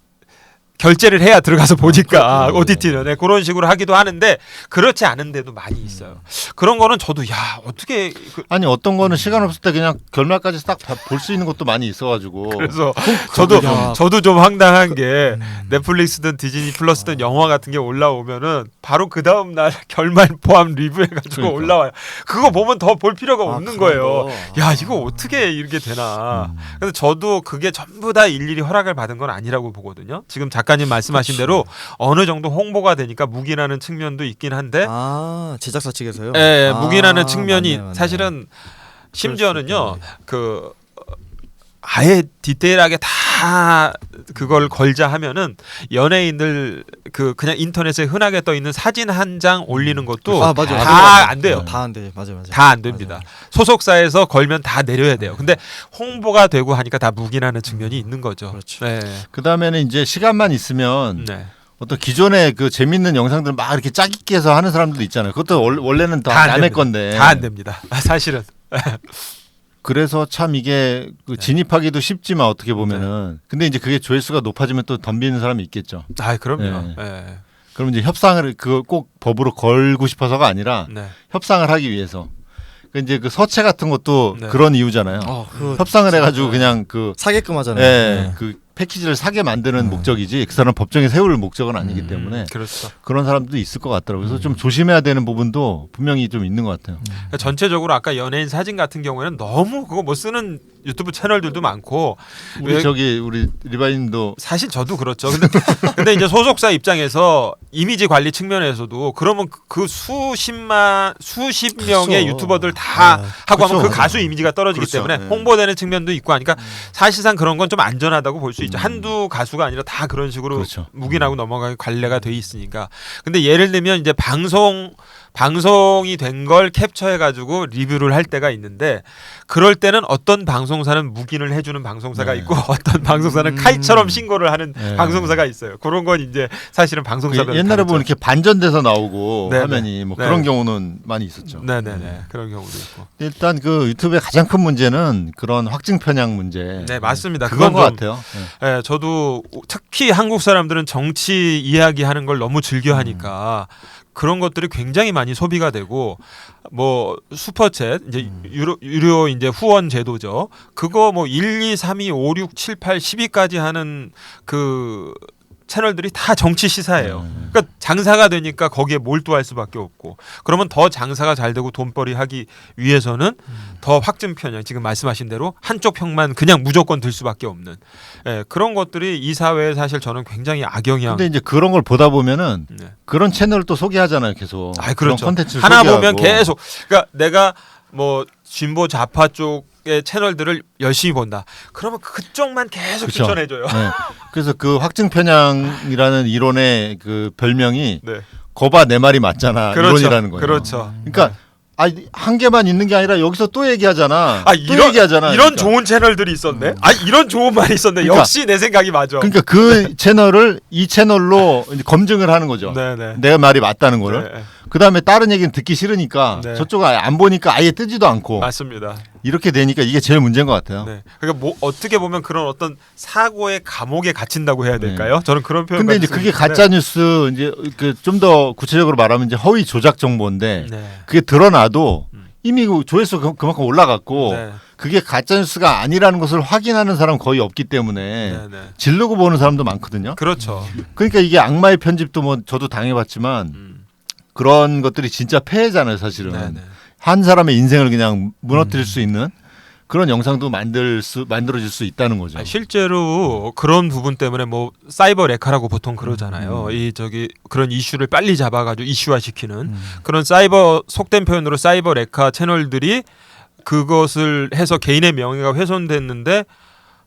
결제를 해야 들어가서 보니까 OTT는 네, 그런 식으로 하기도 하는데 그렇지 않은 데도 많이 있어요. 그런 거는 저도 야 어떻게 아니 어떤 거는 시간 없을 때 그냥 결말까지 딱 볼 수 있는 것도 많이 있어가지고 그래서 저도 좀 황당한 게 넷플릭스든 디즈니 플러스든 영화 같은 게 올라오면은 바로 그 다음 날 결말 포함 리뷰해가지고 그러니까. 올라와요. 그거 보면 더 볼 필요가 없는 거예요. 거. 야 이거 어떻게 이렇게 되나. 근데 저도 그게 전부 다 일일이 허락을 받은 건 아니라고 보거든요. 지금 작가님 말씀하신 대로 어느 정도 홍보가 되니까 묵인하는 측면도 있긴 한데 제작사 측에서요. 예, 묵인하는 측면이 맞네. 사실은 심지어는요 있겠네. 그 아예 디테일하게 다 그걸 걸자 하면은 연예인들 그냥 인터넷에 흔하게 떠 있는 사진 한 장 올리는 것도 맞아요. 다 안 돼요. 다 안 돼. 맞아요. 다 안 됩니다. 소속사에서 걸면 다 내려야 돼요. 근데 홍보가 되고 하니까 다 묵인하는 측면이 있는 거죠. 그렇죠. 네. 그 다음에는 이제 시간만 있으면 네. 어떤 기존의 그 재밌는 영상들 막 이렇게 짜깁기 해서 하는 사람들도 있잖아요. 그것도 원래는 다 안 남의 됩니다. 건데. 다 안 됩니다. 사실은. 그래서 참 이게 그 진입하기도 쉽지만 어떻게 보면은 근데 이제 그게 조회수가 높아지면 또 덤비는 사람이 있겠죠. 아, 그럼요. 네. 네. 그럼 이제 협상을 그걸 꼭 법으로 걸고 싶어서가 아니라 네. 협상을 하기 위해서. 그 이제 그 서체 같은 것도 네. 그런 이유잖아요. 협상을 해가지고 그냥 그 사게끔 하잖아요. 예, 그 패키지를 사게 만드는 목적이지 그 사람 법정에 세울 목적은 아니기 때문에 그렇죠. 그런 사람도 있을 것 같더라고요. 그래서 좀 조심해야 되는 부분도 분명히 좀 있는 것 같아요. 그러니까 전체적으로 아까 연예인 사진 같은 경우에는 너무 그거 못 쓰는 유튜브 채널들도 많고 우리 리바인도 사실 저도 그렇죠. 근데 이제 소속사 입장에서 이미지 관리 측면에서도 그러면 그 수십 명의 유튜버들 다 하고 하면 그 가수 이미지가 떨어지기 그렇죠. 때문에 홍보되는 측면도 있고 하니까 사실상 그런 건 좀 안전하다고 볼 수 있죠. 한두 가수가 아니라 다 그런 식으로 그렇죠. 묵인하고 넘어가게 관리가 돼 있으니까. 근데 예를 들면 이제 방송이 된 걸 캡처해가지고 리뷰를 할 때가 있는데 그럴 때는 어떤 방송사는 묵인을 해주는 방송사가 네. 있고 어떤 방송사는 카이처럼 신고를 하는 네. 방송사가 있어요. 그런 건 이제 사실은 방송사별 옛날에 보면 이렇게 반전돼서 나오고 네네. 화면이 뭐 네. 그런 경우는 많이 있었죠. 네네네 그런 경우도 있고. 일단 그 유튜브의 가장 큰 문제는 그런 확증 편향 문제. 네 맞습니다. 그건 것 좀, 같아요. 예, 저도 특히 한국 사람들은 정치 이야기하는 걸 너무 즐겨하니까 그런 것들이 굉장히 많이 소비가 되고 뭐 슈퍼챗 이제 유료 이제 후원 제도죠. 그거 뭐 1, 2, 3, 2, 5, 6, 7, 8, 10위까지 하는 그 채널들이 다 정치 시사예요. 그러니까 장사가 되니까 거기에 몰두할 수밖에 없고 그러면 더 장사가 잘 되고 돈벌이 하기 위해서는 더 확증 편향 지금 말씀하신 대로 한쪽 편만 그냥 무조건 들 수밖에 없는 그런 것들이 이 사회에 사실 저는 굉장히 악영향. 근데 이제 그런 걸 보다 보면은 네. 그런 채널을 또 소개하잖아요, 계속. 아, 그런 그렇죠. 콘텐츠를 하나 소개하고. 보면 계속 그러니까 내가 뭐 진보 좌파 쪽의 채널들을 열심히 본다. 그러면 그쪽만 계속 그쵸. 추천해줘요. 네. 그래서 그 확증 편향이라는 이론의 그 별명이 네. 거봐 내 말이 맞잖아 그렇죠. 이론이라는 거예요. 그렇죠. 그러니까 한 개만 있는 게 아니라 여기서 또 얘기하잖아. 아 또 얘기하잖아. 이런 그러니까. 좋은 채널들이 있었네. 아 이런 좋은 말이 있었네. 그러니까- 역시 내 생각이 맞아. 그러니까 그 채널을 이 채널로 이제 검증을 하는 거죠. 네네. 내 말이 맞다는 거를. 네. 그 다음에 다른 얘기는 듣기 싫으니까 네. 저쪽은 안 보니까 아예 뜨지도 않고 맞습니다. 이렇게 되니까 이게 제일 문제인 것 같아요. 네. 그러니까 뭐 어떻게 보면 그런 어떤 사고의 감옥에 갇힌다고 해야 될까요? 저는 그런 표현. 근데 이제 그게 가짜 뉴스 이제 그 좀 더 구체적으로 말하면 이제 허위 조작 정보인데 네. 그게 드러나도 이미 그 조회수 그만큼 올라갔고 네. 그게 가짜 뉴스가 아니라는 것을 확인하는 사람 은 거의 없기 때문에 네. 네. 지르고 보는 사람도 많거든요. 그렇죠. 그러니까 이게 악마의 편집도 뭐 저도 당해봤지만 그런 것들이 진짜 폐해잖아요, 사실은. 네. 네. 한 사람의 인생을 그냥 무너뜨릴 수 있는 그런 영상도 만들어질 수 있다는 거죠. 아니, 실제로 그런 부분 때문에 뭐 사이버 레카라고 보통 그러잖아요. 이 저기 그런 이슈를 빨리 잡아가지고 이슈화 시키는 그런 사이버 속된 표현으로 사이버 레카 채널들이 그것을 해서 개인의 명예가 훼손됐는데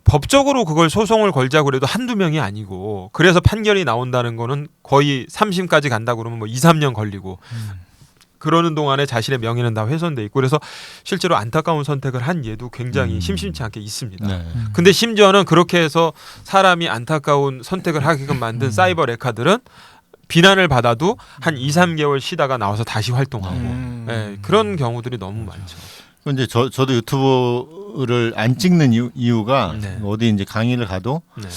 법적으로 그걸 소송을 걸자고 그래도 한두 명이 아니고 그래서 판결이 나온다는 거는 거의 3심까지 간다고 그러면 뭐 2, 3년 걸리고 그러는 동안에 자신의 명예는 다 훼손돼 있고 그래서 실제로 안타까운 선택을 한 예도 굉장히 심심치 않게 있습니다. 네. 근데 심지어는 그렇게 해서 사람이 안타까운 선택을 하게끔 만든 사이버 레카들은 비난을 받아도 한 2, 3개월 쉬다가 나와서 다시 활동하고 네, 그런 경우들이 너무 많죠. 이제 저도 유튜브를 안 찍는 이유가 네. 어디 이제 강의를 가도 네.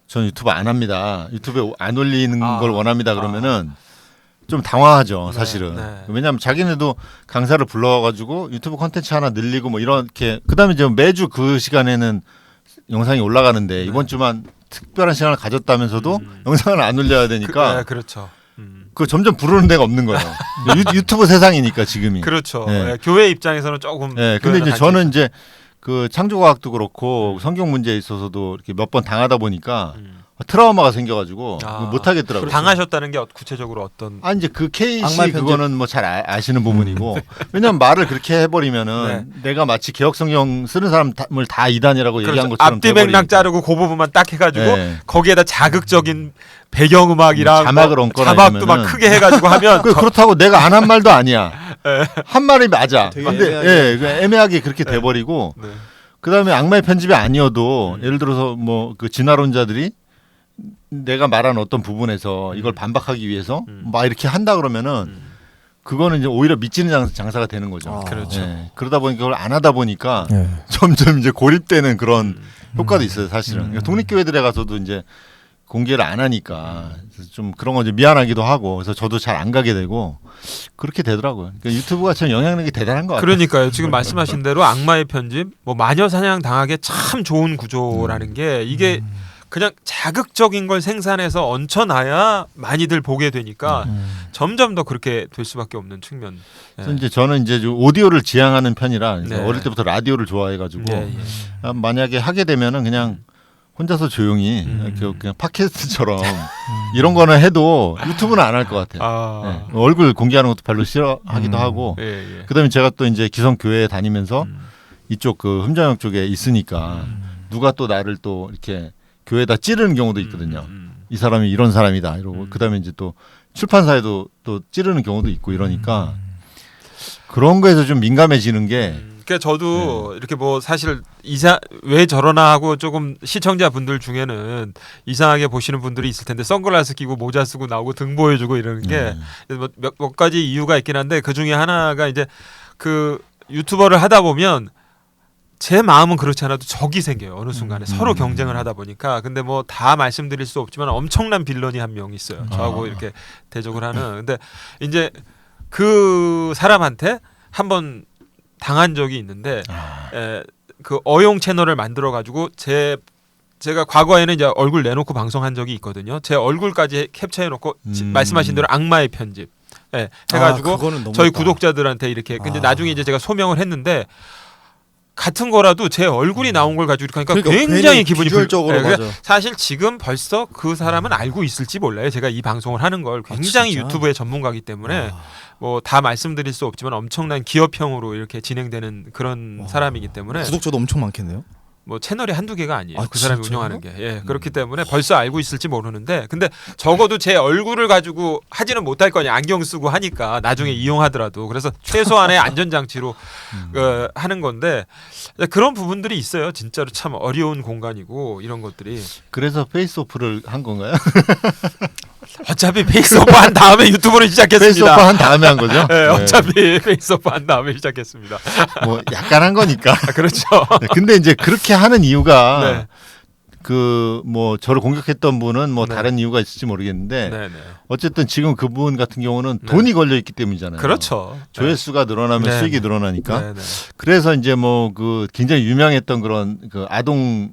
전 유튜브 안 합니다. 유튜브에 안 올리는 걸 원합니다. 그러면은 좀 당황하죠, 사실은. 네. 왜냐하면 자기네도 강사를 불러가지고 유튜브 콘텐츠 하나 늘리고 뭐 이렇게 그다음에 이제 매주 그 시간에는 영상이 올라가는데 이번 주만 특별한 시간을 가졌다면서도 영상을 안 올려야 되니까 그렇죠. 그 점점 부르는 데가 없는 거예요. 유튜브 세상이니까 지금이. 그렇죠. 네. 예, 교회 입장에서는 조금. 네, 근데 이제 저는 이제 그 창조과학도 그렇고 성경 문제에 있어서도 이렇게 몇 번 당하다 보니까 트라우마가 생겨가지고 못 하겠더라고요. 당하셨다는 게 구체적으로 어떤? 아 이제 그 케이시 악마의 편집. 그거는 뭐 잘 아시는 부분이고 왜냐면 말을 그렇게 해버리면은 내가 마치 개혁성경 쓰는 사람을 다 이단이라고 얘기한 것처럼 앞뒤 맥락 자르고 그 부분만 딱 해가지고 네. 거기에다 자극적인 배경음악이랑 자막을 얹거나 자막도 아니면은 막 크게 해가지고 하면 그렇다고 내가 안 한 말도 아니야. 한 말이 맞아. 되게 근데 애매하게 그렇게 돼버리고 네. 그다음에 악마의 편집이 아니어도 예를 들어서 뭐 그 진화론자들이 내가 말한 어떤 부분에서 이걸 반박하기 위해서 막 이렇게 한다 그러면은 그거는 이제 오히려 미치는 장사가 되는 거죠. 그렇죠. 예. 그러다 보니까 그걸 안 하다 보니까 네. 점점 이제 고립되는 그런 효과도 있어요, 사실은. 그러니까 독립교회들에 가서도 이제 공개를 안 하니까 그래서 좀 그런 거 이제 미안하기도 하고 그래서 저도 잘 안 가게 되고 그렇게 되더라고요. 그러니까 유튜브가 참 영향력이 대단한 것 같아요. 그러니까요. 지금 말씀하신 대로 악마의 편집, 뭐 마녀 사냥 당하기 참 좋은 구조라는 게 이게 그냥 자극적인 걸 생산해서 얹혀놔야 많이들 보게 되니까 점점 더 그렇게 될 수밖에 없는 측면. 그래서 이제 저는 이제 좀 오디오를 지향하는 편이라 네. 어릴 때부터 라디오를 좋아해가지고 예, 예. 만약에 하게 되면은 그냥 하면서 조용히 이렇게 그냥 팟캐스트처럼 이런 거는 해도 유튜브는 안 할 것 같아요. 네. 얼굴 공개하는 것도 별로 싫어하기도 하고. 예, 예. 그다음에 제가 또 이제 기성 교회에 다니면서 이쪽 그 흠정역 쪽에 있으니까 누가 또 나를 또 이렇게 교회에다 찌르는 경우도 있거든요. 이 사람이 이런 사람이다 이러고 그다음에 이제 또 출판사에도 또 찌르는 경우도 있고 이러니까 그런 거에서 좀 민감해지는 게. 그러니까 저도 이렇게 뭐 사실 왜 저러나 하고 조금 시청자분들 중에는 이상하게 보시는 분들이 있을 텐데 선글라스 끼고 모자 쓰고 나오고 등 보여주고 이러는 게 몇 가지 이유가 있긴 한데 그 중에 하나가 이제 그 유튜버를 하다 보면 제 마음은 그렇지 않아도 적이 생겨요. 어느 순간에 서로 경쟁을 하다 보니까. 근데 뭐 다 말씀드릴 수 없지만 엄청난 빌런이 한 명 있어요. 저하고 이렇게 대적을 하는. 근데 이제 그 사람한테 한번 당한 적이 있는데 그 어용 채널을 만들어 가지고 제가 과거에는 이제 얼굴 내놓고 방송한 적이 있거든요. 제 얼굴까지 캡처해 놓고 말씀하신 대로 악마의 편집 해가지고 저희 구독자들한테 이렇게. 근데 나중에 이제 제가 소명을 했는데 같은 거라도 제 얼굴이 나온 걸 가지고 이렇게 하니까 그러니까 굉장히 기분이 비주얼적으로 맞아. 사실 지금 벌써 그 사람은 알고 있을지 몰라요. 제가 이 방송을 하는 걸 굉장히 유튜브의 전문가이기 때문에 뭐 다 말씀드릴 수 없지만 엄청난 기업형으로 이렇게 진행되는 그런 사람이기 때문에 구독자도 엄청 많겠네요. 뭐 채널이 한두 개가 아니에요. 그 진짜요? 사람이 운영하는 게. 그렇기 때문에 벌써 알고 있을지 모르는데 근데 적어도 제 얼굴을 가지고 하지는 못할 거냐. 안경 쓰고 하니까 나중에 이용하더라도. 그래서 최소한의 안전장치로 하는 건데 그런 부분들이 있어요. 진짜로 참 어려운 공간이고 이런 것들이. 그래서 페이스오프를 한 건가요? 어차피 페이스오프 한 다음에 유튜브를 시작했습니다. 페이스오프 한 다음에 한 거죠? 네, 어차피 페이스오프 한 다음에 시작했습니다. 뭐 약간 한 거니까. 그렇죠. 근데 이제 그렇게 하는 이유가 네. 그 뭐 저를 공격했던 분은 뭐 다른 이유가 있을지 모르겠는데 네. 어쨌든 지금 그분 같은 경우는 돈이 걸려 있기 때문이잖아요. 그렇죠. 조회수가 늘어나면 네. 수익이 늘어나니까. 네. 그래서 이제 뭐 그 굉장히 유명했던 그런 그 아동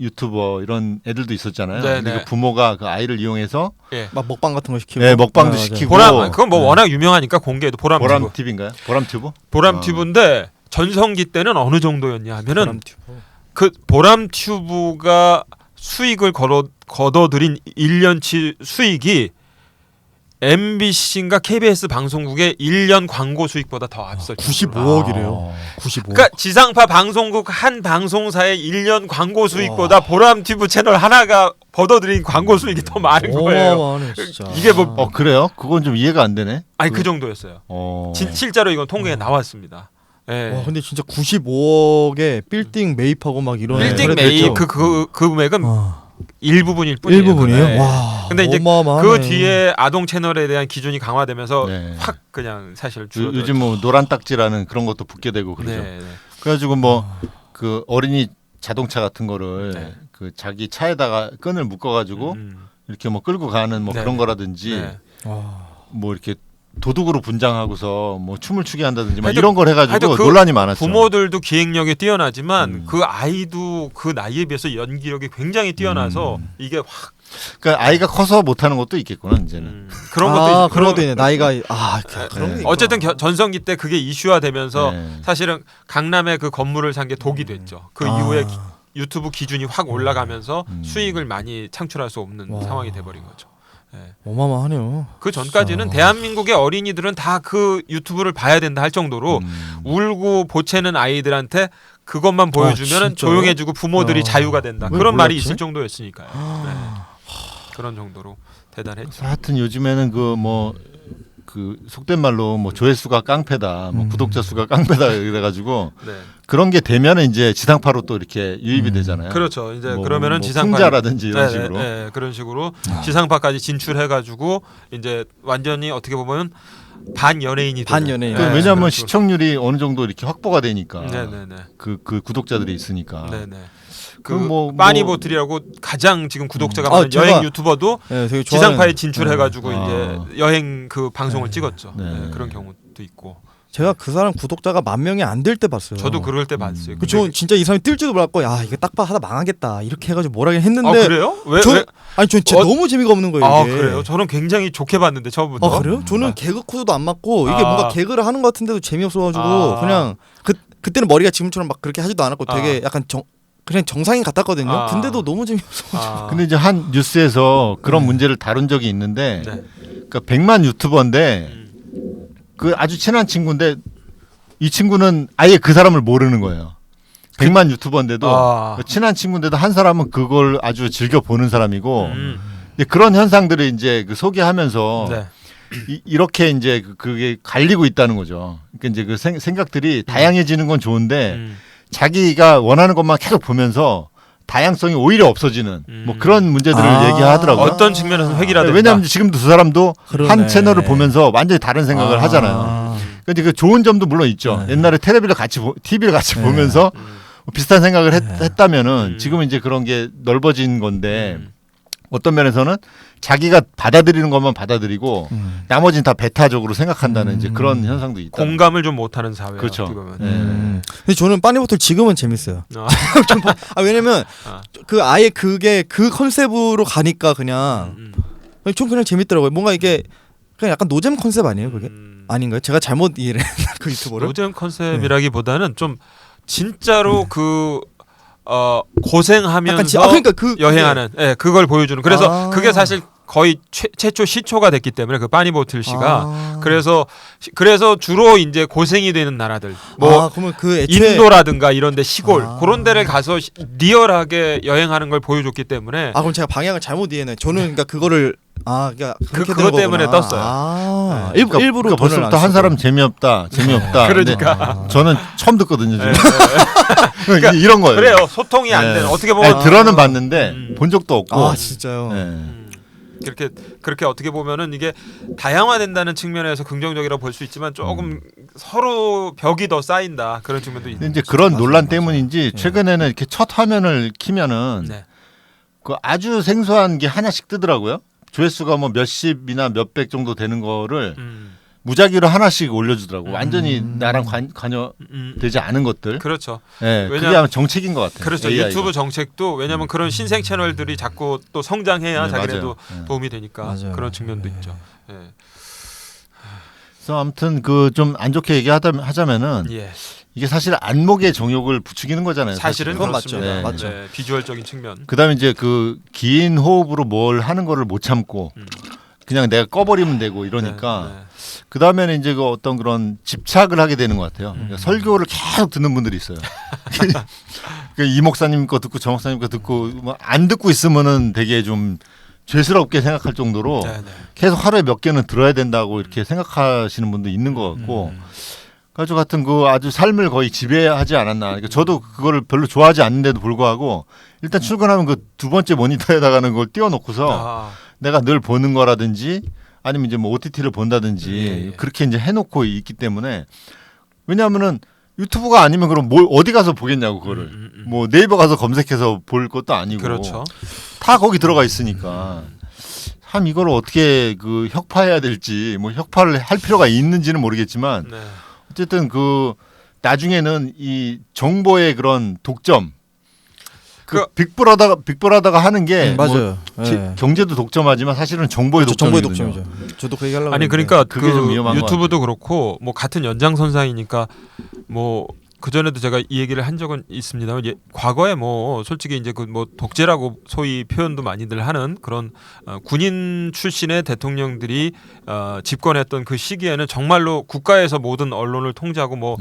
유튜버 이런 애들도 있었잖아요. 네, 근데 네. 그 부모가 그 아이를 이용해서 막 먹방 같은 거 시키고. 네, 먹방도 맞아요. 시키고. 보람 그건 뭐 워낙 유명하니까 공개해도 보람튜브. 보람TV인가요? 보람튜브? 보람튜브인데 전성기 때는 어느 정도였냐 하면은 보람튜브. 그 보람튜브가 수익을 거둬들인 1년치 수익이 MBC인가 KBS 방송국의 1년 광고 수익보다 더 앞서 95억이래요. 95억. 그러니까 지상파 방송국 한 방송사의 1년 광고 수익보다 보람튜브 채널 하나가 거둬들인 광고 수익이 더 많은 거예요. 어마어마하네, 진짜. 이게 뭐 그래요? 그건 좀 이해가 안 되네. 아니 그 정도였어요. 실제로 이건 통계에 나왔습니다. 예. 와, 근데 진짜 95억에 빌딩 매입하고 막 이런. 빌딩 매입 그 금액은 일부분일 뿐이에요. 일부분이에요? 네. 와. 근데 이제 어마어마하네. 그 뒤에 아동 채널에 대한 기준이 강화되면서 네. 확 그냥 사실 줄어들었죠. 요즘 뭐 노란 딱지라는 그런 것도 붙게 되고 그러죠. 네. 그래가지고 뭐 그 어린이 자동차 같은 거를 네. 그 자기 차에다가 끈을 묶어가지고 이렇게 뭐 끌고 가는 뭐 네. 그런 거라든지 네. 뭐 이렇게 도둑으로 분장하고서 뭐 춤을 추게 한다든지 막 하여튼- 이런 걸 해가지고 하여튼 그 논란이 많았죠. 부모들도 기획력이 뛰어나지만 그 아이도 그 나이에 비해서 연기력이 굉장히 뛰어나서 이게 확 그러니까 아이가 커서 못하는 것도 있겠구나 이제는. 그런 것도 아, 있- 그런 것도 있네. 나이가 그런 게 어쨌든 전성기 때 그게 이슈화되면서 네. 사실은 강남에 그 건물을 산 게 독이 됐죠. 그 이후에 유튜브 기준이 확 올라가면서 수익을 많이 창출할 수 없는 와. 상황이 돼버린 거죠. 네. 어마어마하네요. 그 전까지는 대한민국의 어린이들은 다 그 유튜브를 봐야 된다 할 정도로 울고 보채는 아이들한테 그것만 보여주면 진짜요? 조용해지고 부모들이 자유가 된다. 왜 그런 말이 몰랐지? 있을 정도였으니까요. 네. 그런 정도로 대단했죠. 하여튼 요즘에는 그 뭐 그 속된 말로 뭐 조회수가 깡패다, 뭐 구독자 수가 깡패다 이래가지고 네. 그런 게 되면은 이제 지상파로 또 이렇게 유입이 되잖아요. 그렇죠. 이제 뭐, 그러면은 뭐 지상파 풍자라든지 이런 식으로. 네, 그런 식으로 지상파까지 진출해가지고 이제 완전히 어떻게 보면 반 연예인이 반 되는. 연예인. 그 네, 왜냐하면 그런 식으로. 시청률이 어느 정도 이렇게 확보가 되니까 네네네. 그 구독자들이 있으니까. 네네. 그 그럼 뭐- 빠니보틀이라고 가장 지금 구독자가 아, 많은 제가- 여행 유튜버도 네, 되게 지상파에 좋아하는- 진출해가지고 네. 이제 여행 그 방송을 찍었죠. 네. 네, 그런 경우도 있고. 제가 그 사람 구독자가 10,000명이 안 될 때 봤어요. 저도 그럴 때 봤어요. 그 저 진짜 이 사람이 뜰지도 몰랐고 야 이거 딱 봐 하다 망하겠다 이렇게 해가지고 뭐라 했는데 아 그래요? 왜? 저- 왜? 아니 전 진짜 어- 너무 재미가 없는 거예요. 아 이게. 그래요? 저는 굉장히 좋게 봤는데 처음부터. 아 그래요? 저는 개그 코드도 안 맞고 이게 아. 뭔가 개그를 하는 것 같은데도 재미없어가지고 아. 그냥 그때는 머리가 지금처럼 막 그렇게 하지도 않았고 되게 아. 약간 그냥 정상인 같았거든요. 아. 근데도 너무 재미없어. 아. 근데 이제 한 뉴스에서 그런 문제를 다룬 적이 있는데, 네. 그러니까 100만 유튜버인데 그 아주 친한 친구인데 이 친구는 아예 그 사람을 모르는 거예요. 100만 유튜버인데도 아. 친한 친구인데도 한 사람은 그걸 아주 즐겨 보는 사람이고, 음. 근데 그런 현상들을 이제 그 소개하면서 네. 이렇게 이제 그게 갈리고 있다는 거죠. 그러니까 이제 그 생각들이 다양해지는 건 좋은데 음. 자기가 원하는 것만 계속 보면서 다양성이 오히려 없어지는 뭐 그런 문제들을 아. 얘기하더라고요. 어떤 측면에서 획일화된다. 왜냐하면 지금도 두 사람도 그러네. 한 채널을 보면서 완전히 다른 생각을 하잖아요. 근데 그 좋은 점도 물론 있죠. 옛날에 TV를 같이 보면서 비슷한 생각을 했다면은 지금은 이제 그런 게 넓어진 건데 어떤 면에서는 자기가 받아들이는 것만 받아들이고 나머지는 다 배타적으로 생각한다는 이제 그런 현상도 있다. 공감을 좀 못하는 사회. 그렇죠. 어떻게 보면. 근데 저는 빠니보틀 지금은 재밌어요. 아. 왜냐면 아. 그 아예 그게 그 컨셉으로 가니까 그냥 좀 그냥 재밌더라고요. 뭔가 이게 그냥 약간 노잼 컨셉 아니에요 그게? 아닌가요? 제가 잘못 이해를 했나 그 유튜버를? 노잼 컨셉이라기보다는 좀 진짜로 고생하면서 약간 그러니까 그 여행하는 그걸 보여주는. 그래서 아. 그게 사실 거의 최초 시초가 됐기 때문에 그 빠니보틀 씨가 아. 그래서 주로 이제 고생이 되는 나라들 뭐 그러면 그 애초에 인도라든가 이런데 시골 아. 그런 데를 가서 리얼하게 여행하는 걸 보여줬기 때문에 그럼 제가 방향을 잘못 이해했네. 저는 그러니까 그거를 그러니까 그렇게 그것 되는 때문에 거구나. 떴어요. 네. 일부러 그러니까 돈을 벌써부터 안 한 쓰고. 사람 재미없다. 그러니까. 근데 저는 처음 듣거든요. 지금. 그러니까 이런 거예요. 그래요. 소통이 안 네. 되는 어떻게 보면 들어는 봤는데 본 적도 없고. 진짜요. 네. 그렇게 어떻게 보면은 이게 다양화된다는 측면에서 긍정적이라고 볼 수 있지만 조금 서로 벽이 더 쌓인다 그런 측면도 있는. 근데 이제 그런 논란 때문인지 최근에는 이렇게 첫 화면을 키면은 네. 그 아주 생소한 게 하나씩 뜨더라고요. 조회수가 뭐 몇십이나 몇백 정도 되는 거를 무작위로 하나씩 올려주더라고. 완전히 나랑 관여되지 않은 것들. 그렇죠. 네, 그게 왜냐하면- 아마 정책인 것 같아요. 그렇죠. AI가. 유튜브 정책도 왜냐하면 그런 신생 채널들이 자꾸 또 성장해야 네, 자기네도 맞아요. 네. 도움이 되니까 맞아요. 그런 측면도 네. 있죠. 예. 그래서 아무튼 그 좀 안 좋게 얘기하자면은 예. 이게 사실 안목의 정욕을 부추기는 거잖아요. 사실은 그건 그렇습니다. 맞죠. 네. 맞죠. 네, 비주얼적인 측면. 그다음에 이제 그 긴 호흡으로 뭘 하는 거를 못 참고 그냥 내가 꺼버리면 되고 이러니까 네, 네. 그 다음에는 이제 그 어떤 그런 집착을 하게 되는 것 같아요. 그러니까 설교를 계속 듣는 분들이 있어요. 그러니까 이 목사님 거 듣고 저 목사님 거 듣고 뭐 안 듣고 있으면은 되게 좀 죄스럽게 생각할 정도로 네, 네. 계속 하루에 몇 개는 들어야 된다고 이렇게 생각하시는 분도 있는 것 같고 가지고 같은 그 아주 삶을 거의 지배하지 않았나. 그러니까 저도 그거를 별로 좋아하지 않는데도 불구하고 일단 출근하면 그 두 번째 모니터에다가는 그걸 띄워놓고서 아, 내가 늘 보는 거라든지 아니면 이제 뭐 OTT를 본다든지 예, 예. 그렇게 이제 해놓고 있기 때문에 왜냐하면은 유튜브가 아니면 그럼 뭘 어디 가서 보겠냐고 그거를. 뭐 네이버 가서 검색해서 볼 것도 아니고. 그렇죠. 다 거기 들어가 있으니까. 참 이걸 어떻게 그 혁파해야 될지 뭐 혁파를 할 필요가 있는지는 모르겠지만 네. 어쨌든 그 나중에는 이 정보의 그런 독점 그 빅브라더가 하는 게 맞아요. 뭐 예. 경제도 독점하지만 사실은 정보의 그렇죠, 정보의 독점이거든요. 독점이죠. 저도 그 얘기하려고 아니 했는데. 그러니까 그게 좀 위험한 것 유튜브도 그렇고 뭐 같은 연장선상이니까 뭐 그전에도 제가 이 얘기를 한 적은 있습니다만 과거에 뭐 솔직히 이제 그 뭐 독재라고 소위 표현도 많이들 하는 그런 군인 출신의 대통령들이 집권했던 그 시기에는 정말로 국가에서 모든 언론을 통제하고 뭐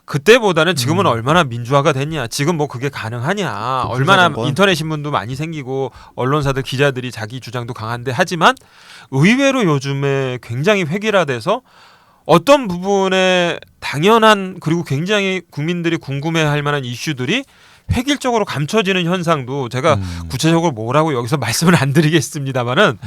그때보다는 지금은 얼마나 민주화가 됐냐, 지금 뭐 그게 가능하냐, 얼마나 군사정권. 인터넷 신문도 많이 생기고 언론사들 기자들이 자기 주장도 강한데 하지만 의외로 요즘에 굉장히 획일화돼서 어떤 부분에 당연한 그리고 굉장히 국민들이 궁금해할 만한 이슈들이 획일적으로 감춰지는 현상도 제가 구체적으로 뭐라고 여기서 말씀을 안 드리겠습니다만은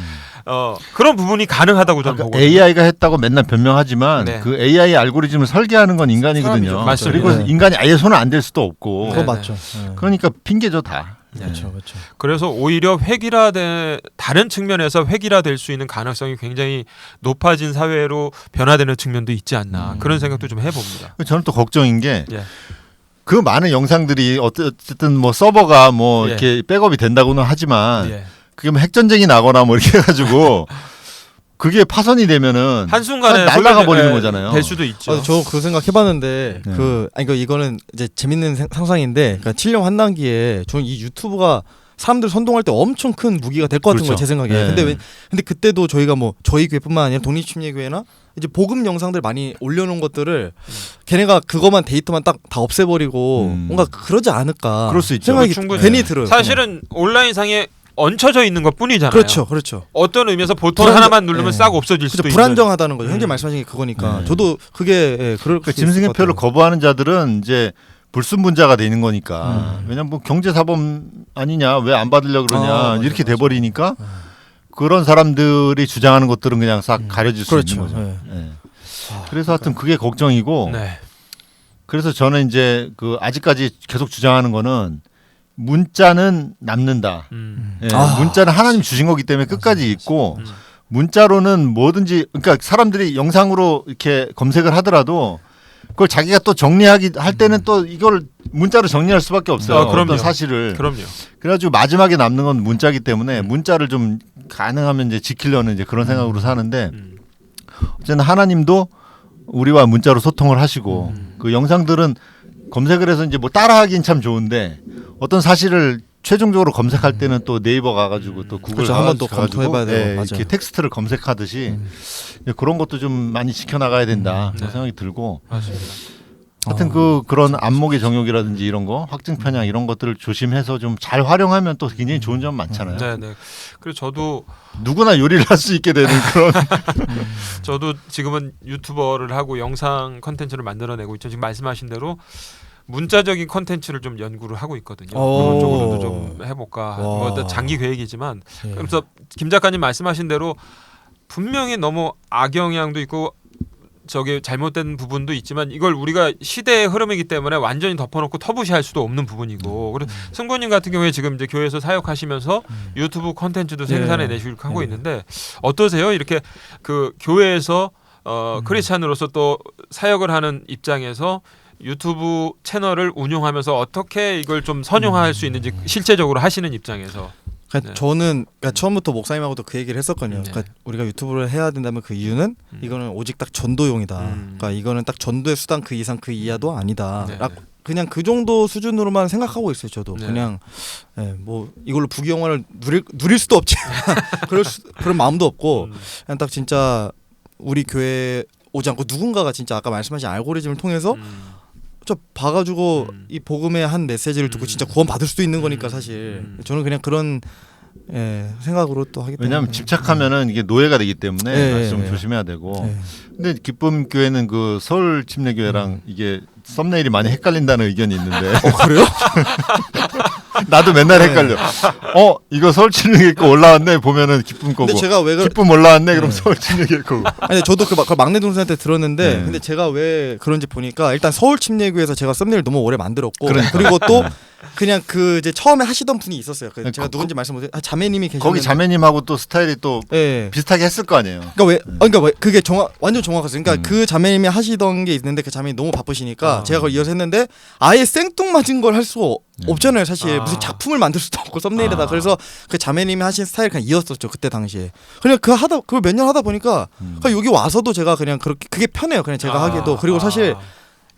그런 부분이 가능하다고 저는 그러니까 보거든요. AI가 했다고 맨날 변명하지만 네. 그 AI 알고리즘을 설계하는 건 인간이거든요. 사람이죠. 맞습니다. 그리고 네. 인간이 아예 손을 안 댈 수도 없고. 그거 네, 맞죠. 예. 그러니까 핑계죠 다. 그렇죠, 그렇죠. 그래서 오히려 다른 측면에서 획일화될 수 있는 가능성이 굉장히 높아진 사회로 변화되는 측면도 있지 않나 그런 생각도 좀 해봅니다. 저는 또 걱정인 게 예. 그 많은 영상들이 어쨌든 뭐 서버가 뭐 예. 이렇게 백업이 된다고는 하지만 예. 그게 뭐 핵전쟁이 나거나 뭐 이렇게 해가지고 그게 파손이 되면은 한순간에 날아가 버리는 예, 거잖아요. 될 수도 있죠. 저 그 생각 해봤는데 네. 이거는 이제 재밌는 상상인데 그러니까 7년 환단기에 저는 이 유튜브가 사람들 선동할 때 엄청 큰 무기가 될 것 같은 그렇죠. 거예요 제 생각에. 네. 근데 그때도 저희가 뭐 저희 교회뿐만 아니라 독립침례교회나 이제 복음 영상들 많이 올려놓은 것들을 걔네가 그것만 데이터만 딱 다 없애버리고 뭔가 그러지 않을까. 그럴 수 있죠. 생각이 충분히. 괜히 들어요. 사실은 온라인상에 얹혀져 있는 것 뿐이잖아요. 그렇죠, 그렇죠. 어떤 의미에서 보통 불안정- 하나만 누르면 예. 싹 없어질 수도 그죠, 있는. 불안정하다는 거죠. 형제 말씀하신 게 그거니까. 네. 저도 그게 그럴 그러니까 수 있을 것 짐승의표를 같아요. 거부하는 자들은 이제 불순분자가 되는 거니까. 왜냐면 뭐 경제사범 아니냐, 왜 안 받으려 그러냐 맞아, 이렇게 맞아. 돼버리니까 그런 사람들이 주장하는 것들은 그냥 싹 가려질 수 그렇죠. 있는 거죠. 네. 예. 그래서 하여튼 그게 걱정이고. 네. 그래서 저는 이제 그 아직까지 계속 주장하는 거는 문자는 남는다. 예, 문자는 하나님 주신 거기 때문에 끝까지 있고 문자로는 뭐든지 그러니까 사람들이 영상으로 이렇게 검색을 하더라도 그걸 자기가 또 정리하기 할 때는 또 이걸 문자로 정리할 수밖에 없어요. 그럼요. 어떤 사실을. 그럼요. 그래가지고 마지막에 남는 건 문자기 때문에 문자를 좀 가능하면 이제 지키려는 이제 그런 생각으로 사는데 어쨌든 하나님도 우리와 문자로 소통을 하시고 그 영상들은 검색을 해서 이제 뭐 따라하긴 참 좋은데 어떤 사실을 최종적으로 검색할 때는 또 네이버 가가지고 또 구글 그렇죠. 한번 또 가가지고 검토해봐야 되고, 맞아요. 이렇게 텍스트를 검색하듯이 이제 그런 것도 좀 많이 지켜나가야 된다 그런 생각이 들고 맞습니다. 하여튼 그런 안목의 정욕이라든지 이런 거 확증 편향 이런 것들을 조심해서 좀 잘 활용하면 또 굉장히 좋은 점 많잖아요. 네, 네. 그리고 저도 누구나 요리를 할 수 있게 되는 그런 지금은 유튜버를 하고 영상 컨텐츠를 만들어내고 있죠. 지금 말씀하신 대로 문자적인 컨텐츠를 좀 연구를 하고 있거든요. 그런 쪽으로도 좀 해볼까. 뭐 장기 계획이지만 그래서 김 작가님 말씀하신 대로 분명히 너무 악영향도 있고 저게 잘못된 부분도 있지만 이걸 우리가 시대의 흐름이기 때문에 완전히 덮어놓고 터부시할 수도 없는 부분이고 그리고 승부님 같은 경우에 지금 이제 교회에서 사역하시면서 유튜브 컨텐츠도 생산해 내시고 하고 있는데 어떠세요? 이렇게 그 교회에서 크리스찬으로서 또 사역을 하는 입장에서 유튜브 채널을 운영하면서 어떻게 이걸 좀 선용할 수 있는지 실제적으로 하시는 입장에서 그러니까 네. 저는 그러니까 처음부터 목사님하고도 그 얘기를 했었거든요. 네. 그러니까 우리가 유튜브를 해야 된다면 그 이유는 이거는 오직 딱 전도용이다. 그러니까 이거는 딱 전도의 수단 그 이상 그 이하도 아니다. 네. 그냥 그 정도 수준으로만 생각하고 있어요. 저도 네. 그냥 뭐 이걸로 부귀영화를 누릴 수도 없지. 그런 마음도 없고 그냥 딱 진짜 우리 교회 오지 않고 누군가가 진짜 아까 말씀하신 알고리즘을 통해서 저 봐가지고 이 복음의 한 메시지를 듣고 진짜 구원 받을 수도 있는 거니까 사실 저는 그냥 그런 생각으로 또 하기 때문에 왜냐하면 집착하면은 이게 노예가 되기 때문에 좀 조심해야 되고. 근데 기쁨 교회는 그 서울 침례교회랑 이게 썸네일이 많이 헷갈린다는 의견이 있는데. 그래요? 나도 맨날 헷갈려. 이거 서울침례교회 올라왔네 보면은 기쁨 거고. 근데 제가 왜 기쁨 올라왔네 그럼 서울침례교회 거고. 아니 저도 그 막내 동생한테 들었는데 네. 근데 제가 왜 그런지 보니까 일단 서울 침례교회에서 제가 썸네일 너무 오래 만들었고 그러니까. 그리고 또 그냥 그 이제 처음에 하시던 분이 있었어요. 제가 거- 누군지 말씀 못해. 자매님이 계셨는데 거기 자매님하고 또 스타일이 또 예. 비슷하게 했을 거 아니에요. 그러니까 왜 그게 완전 정확했어요. 그러니까 음. 그 자매님이 하시던 게 있는데 그 자매님이 너무 바쁘시니까 아. 제가 그걸 이어서 했는데 아예 생뚱맞은 걸 할 수가 없잖아요. 사실 아. 무슨 작품을 만들 수도 없고 썸네일에다 아. 그래서 그 자매님이 하신 스타일 그냥 이었었죠 그때 당시에. 그냥 그걸 몇 년 하다 보니까 그냥 여기 와서도 제가 그냥 그게 편해요. 그냥 제가 하기도. 그리고 사실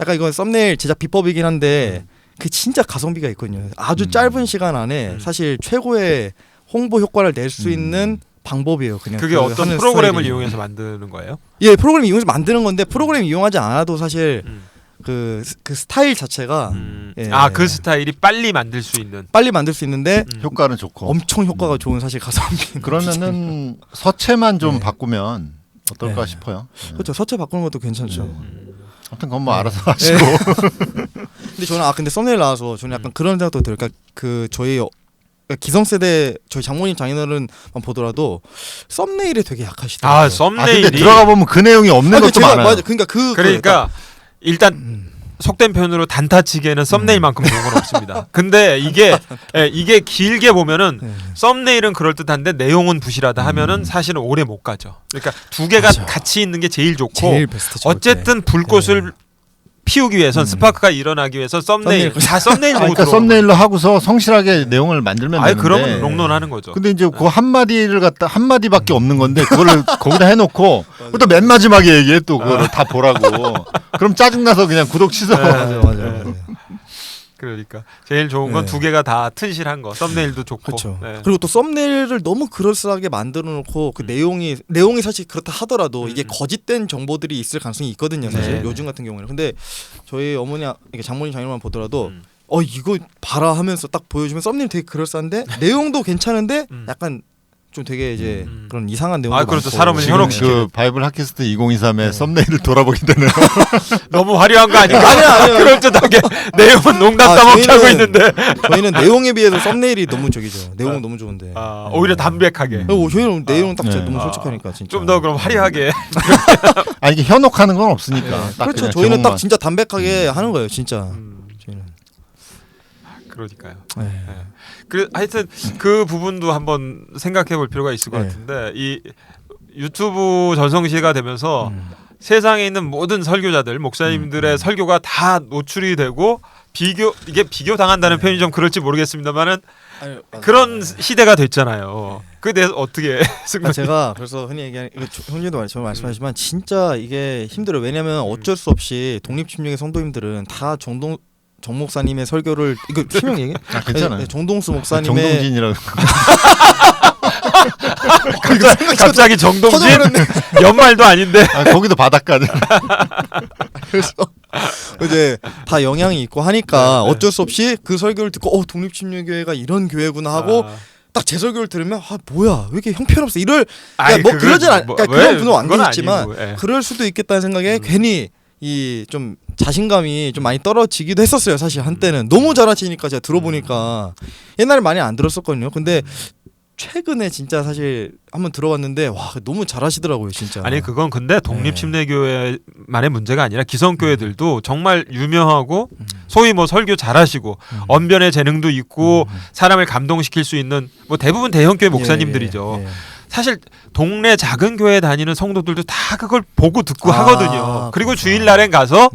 약간 이건 썸네일 제작 비법이긴 한데 그 진짜 가성비가 있거든요. 아주 짧은 시간 안에 사실 최고의 홍보 효과를 낼 수 있는 방법이에요. 그냥 그게 그 어떤 하는 프로그램을 스타일이. 이용해서 만드는 거예요? 예, 프로그램 이용해서 만드는 건데 프로그램 이용하지 않아도 사실 음. 그 스타일 자체가 예. 그 스타일이 빨리 만들 수 있는. 빨리 만들 수 있는데 효과는 좋고. 엄청 효과가 좋은 사실 가성비. 그러면은 서체만 좀 네. 바꾸면 어떨까 네. 싶어요. 그렇죠. 서체 바꾸는 것도 괜찮죠. 아무튼 그건 뭐 알아서 하시고. 근데 저는 근데 썸네일 나와서 저는 약간 그런 생각도 들어요. 그러니까 그 저희 기성세대 저희 장모님 장인어른만 보더라도 썸네일에 되게 약하시더라고요. 아 썸네일이. 근데 들어가 보면 그 내용이 없는 근데 것도 제가 많아요. 맞아. 그러니까 그러니까 일단 속된 표현으로 단타치기에는 썸네일만큼 좋은 건 없습니다. 근데 이게 길게 보면은 네. 썸네일은 그럴 듯한데 내용은 부실하다 하면은 사실은 오래 못 가죠. 그러니까 두 개가 맞아. 같이 있는 게 제일 좋고 제일 베스트죠. 어쨌든 불꽃을 피우기 위해선 스파크가 일어나기 위해서 썸네일 다 썸네일 보고 그러니까 들어오는 썸네일로 하고서 성실하게 내용을 만들면 아예 되는데. 그러면 롱런하는 거죠. 근데 이제 그 한마디를 갖다 한마디밖에 없는 건데 그거를 거기다 해놓고 또 맨 마지막에 얘기해 또 그거를 다 보라고. 그럼 짜증나서 그냥 구독 취소. 맞아요. 그러니까 제일 좋은 건 네. 두 개가 다 튼실한 거. 썸네일도 좋고. 그렇죠. 네. 그리고 또 썸네일을 너무 그럴싸하게 만들어 놓고 그 내용이 사실 그렇다 하더라도 이게 거짓된 정보들이 있을 가능성이 있거든요. 사실 네. 요즘 같은 경우에는. 근데 저희 어머니 이게 장모님 장인어른만 보더라도 음. 이거 봐라 하면서 딱 보여주면 썸네일 되게 그럴싸한데 내용도 괜찮은데 약간 좀 되게 이제 그런 이상한 내용도 그렇죠. 많고. 사람을 지금 현혹시키는. 그 바이블 핫캐스트 2023의 썸네일을 돌아보게 되네요. 너무 화려한 거 아닌가? 아니야. 그럴 듯하게 내용은 농담 따먹게 하고 있는데. 저희는 내용에 비해서 썸네일이 너무 저기죠. 내용은 너무 좋은데. 오히려 담백하게. 저희는 내용 딱 네. 너무 솔직하니까 진짜. 좀 더 그럼 화려하게. 이게 현혹하는 건 없으니까. 딱 그렇죠. 그냥 저희는 딱 제목만. 진짜 담백하게 하는 거예요, 진짜. 저희는. 그러니까요. 네. 하여튼 그 부분도 한번 생각해 볼 필요가 있을 것 네. 같은데 이 유튜브 전성시대가 되면서 세상에 있는 모든 설교자들, 목사님들의 설교가 다 노출이 되고 이게 비교 당한다는 표현이 좀 그럴지 모르겠습니다만은 그런 시대가 됐잖아요. 그에 대해서 어떻게 제가 그래서 흔히 얘기하는 이거 형님도 저는 말씀하시지만 진짜 이게 힘들어요. 왜냐면 어쩔 수 없이 독립침략의 성도님들은 다 정 목사님의 설교를 이거 실명 얘기? 괜찮아요. 네, 정동수 목사님의 정동진이라고. 갑자기 정동진 연말도 아닌데 거기도 바닷가네. 그래서 이제 다 영향이 있고 하니까 어쩔 수 없이 그 설교를 듣고 독립침략교회가 이런 교회구나 하고 딱 제 설교를 들으면 뭐야 왜 이렇게 형편없어 이럴 뭐 그러진 않 그러니까 그런 분은 안 계시지만 그럴 수도 있겠다는 생각에 괜히 이 좀 자신감이 좀 많이 떨어지기도 했었어요. 사실 한때는 너무 잘하시니까 제가 들어보니까 옛날에 많이 안 들었었거든요. 근데 최근에 진짜 사실 한번 들어봤는데 와 너무 잘하시더라고요 진짜. 아니 그건 근데 독립침례교회만의 문제가 아니라 기성교회들도 정말 유명하고 소위 뭐 설교 잘하시고 언변의 재능도 있고 사람을 감동시킬 수 있는 뭐 대부분 대형교회 목사님들이죠. 예. 사실 동네 작은 교회 다니는 성도들도 다 그걸 보고 듣고 하거든요. 그리고 그렇죠. 주일날엔 가서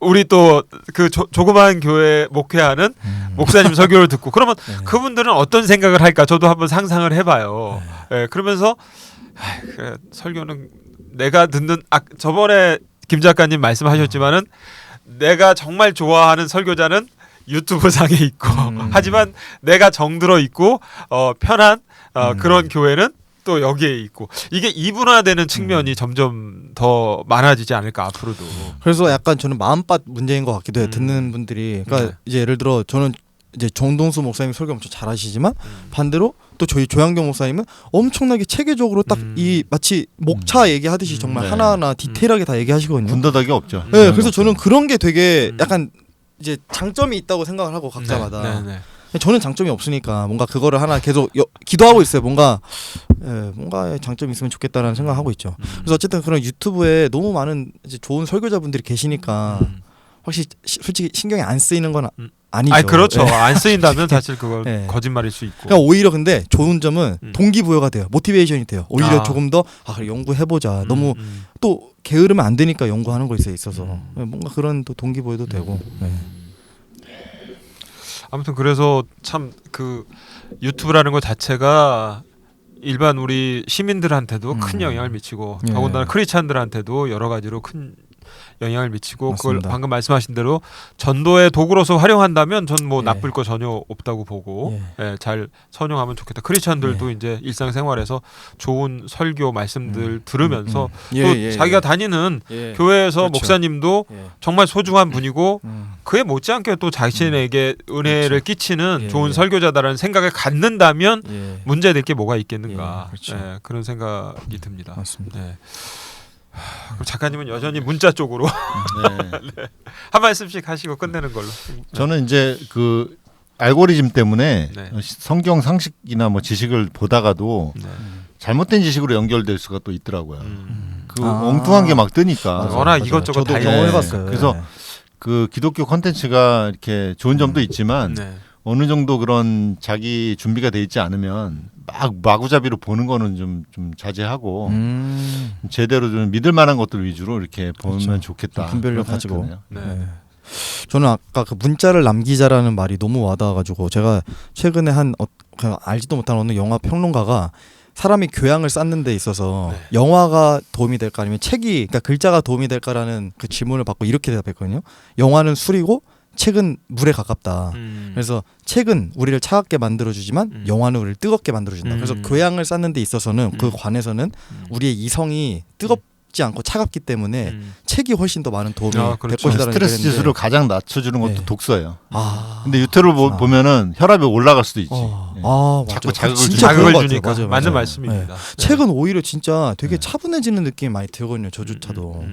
우리 또 그 조그마한 교회 목회하는 목사님 설교를 듣고 그러면 그분들은 어떤 생각을 할까 저도 한번 상상을 해봐요. 예, 그러면서 그래, 설교는 내가 듣는 저번에 김 작가님 말씀하셨지만은 내가 정말 좋아하는 설교자는 유튜브 상에 있고 하지만 내가 정들어 있고 편한 그런 교회는 또 여기에 있고 이게 이분화되는 측면이 점점 더 많아지지 않을까 앞으로도. 그래서 약간 저는 마음밭 문제인 것 같기도 해요. 듣는 분들이 그러니까 이제 예를 들어 저는 이제 정동수 목사님 설교 엄청 잘하시지만 반대로 또 저희 조양경 목사님은 엄청나게 체계적으로 딱 이 마치 목차 얘기하듯이 정말 네. 하나하나 디테일하게 다 얘기하시거든요. 군더더기 없죠. 네, 그래서 저는 그런 게 되게 약간 이제 장점이 있다고 생각을 하고 각자마다. 네. 저는 장점이 없으니까 뭔가 그거를 하나 계속 기도하고 있어요. 뭔가 뭔가 장점이 있으면 좋겠다라는 생각하고 있죠. 그래서 어쨌든 그런 유튜브에 너무 많은 이제 좋은 설교자분들이 계시니까 확실히 솔직히 신경이 안 쓰이는 건 아니죠. 아니 그렇죠. 네. 안 쓰인다면 사실 그거 네. 거짓말일 수 있고. 그러니까 오히려 근데 좋은 점은 동기부여가 돼요. 모티베이션이 돼요. 오히려 아. 조금 더 그래, 연구해보자. 너무 또 게으르면 안 되니까 연구하는 거에 있어서 뭔가 그런 또 동기부여도 되고. 네. 아무튼 그래서 참 그 유튜브라는 것 자체가 일반 우리 시민들한테도 큰 영향을 미치고 예. 더군다나 크리스찬들한테도 여러 가지로 큰 영향을 미치고 맞습니다. 그걸 방금 말씀하신 대로 전도의 도구로서 활용한다면 전 뭐 예. 나쁠 거 전혀 없다고 보고 예, 잘 선용하면 좋겠다. 크리스찬들도 이제 일상생활에서 좋은 설교 말씀들 들으면서 또 자기가 다니는 교회에서 그렇죠. 목사님도 예. 정말 소중한 분이고 그에 못지않게 또 자신에게 은혜를 그렇죠. 끼치는 예, 좋은 예. 설교자다라는 생각을 갖는다면 예. 문제될 게 뭐가 있겠는가. 예, 그렇죠. 예, 그런 생각이 듭니다. 맞습니다. 네. 그럼 작가님은 여전히 문자 쪽으로 네. 한 말씀씩 하시고 끝내는 걸로. 저는 이제 그 알고리즘 때문에 네. 성경 상식이나 뭐 지식을 보다가도 네. 잘못된 지식으로 연결될 수가 또 있더라고요. 그 아. 엉뚱한 게 막 뜨니까. 맞아요. 워낙 맞아요. 이것저것 저도 다 경험해봤어요. 그래서 네. 그 기독교 컨텐츠가 이렇게 좋은 점도 있지만 네. 어느 정도 그런 자기 준비가 돼 있지 않으면 막 마구잡이로 보는 거는 좀 자제하고 제대로 좀 믿을 만한 것들 위주로 이렇게 보면 그렇죠. 좋겠다. 분별력 그런 가지고. 생각이 드네요. 네. 네. 저는 아까 그 문자를 남기자라는 말이 너무 와닿아가지고 제가 최근에 그냥 알지도 못한 어느 영화 평론가가 사람이 교양을 쌓는 데 있어서 네. 영화가 도움이 될까 아니면 그러니까 글자가 도움이 될까라는 그 질문을 받고 이렇게 대답했거든요. 영화는 술이고 책은 물에 가깝다. 그래서 책은 우리를 차갑게 만들어주지만 영화는 우리를 뜨겁게 만들어준다. 그래서 교양을 쌓는 데 있어서는 그 관에서는 우리의 이성이 뜨겁지 않고 차갑기 때문에 책이 훨씬 더 많은 도움이 아, 될 그렇죠. 것이다라는 스트레스 얘기를 지수를 가장 낮춰주는 것도 네. 독서예요. 아, 근데 유튜브를 그렇구나. 보면은 혈압이 올라갈 수도 있지. 예. 맞아요. 자꾸 자극을 진짜 자극을 그런 것 같아요. 주니까 맞아요, 맞는 맞아요. 말씀입니다. 네. 책은 오히려 진짜 되게 차분해지는 느낌이 많이 들거든요. 저조차도.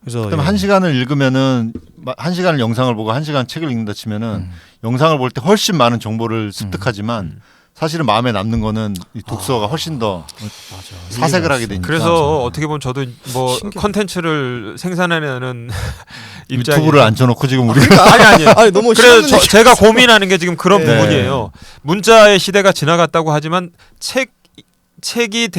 그래서 그다음에 한 시간을 읽으면은 한 시간을 영상을 보고 한 시간 책을 읽는다 치면은 영상을 볼 때 훨씬 많은 정보를 습득하지만 사실은 마음에 남는 거는 이 독서가 훨씬 더 맞아. 사색을 하게 되니까. 그래서 어떻게 보면 저도 뭐 신기하다. 컨텐츠를 생산해내는 입장이 유튜브를 앉혀놓고 지금 우리 아니 아니 너무 그래서 싫은 제가 고민하는 게 지금 그런 네. 부분이에요. 문자의 시대가 지나갔다고 하지만 책이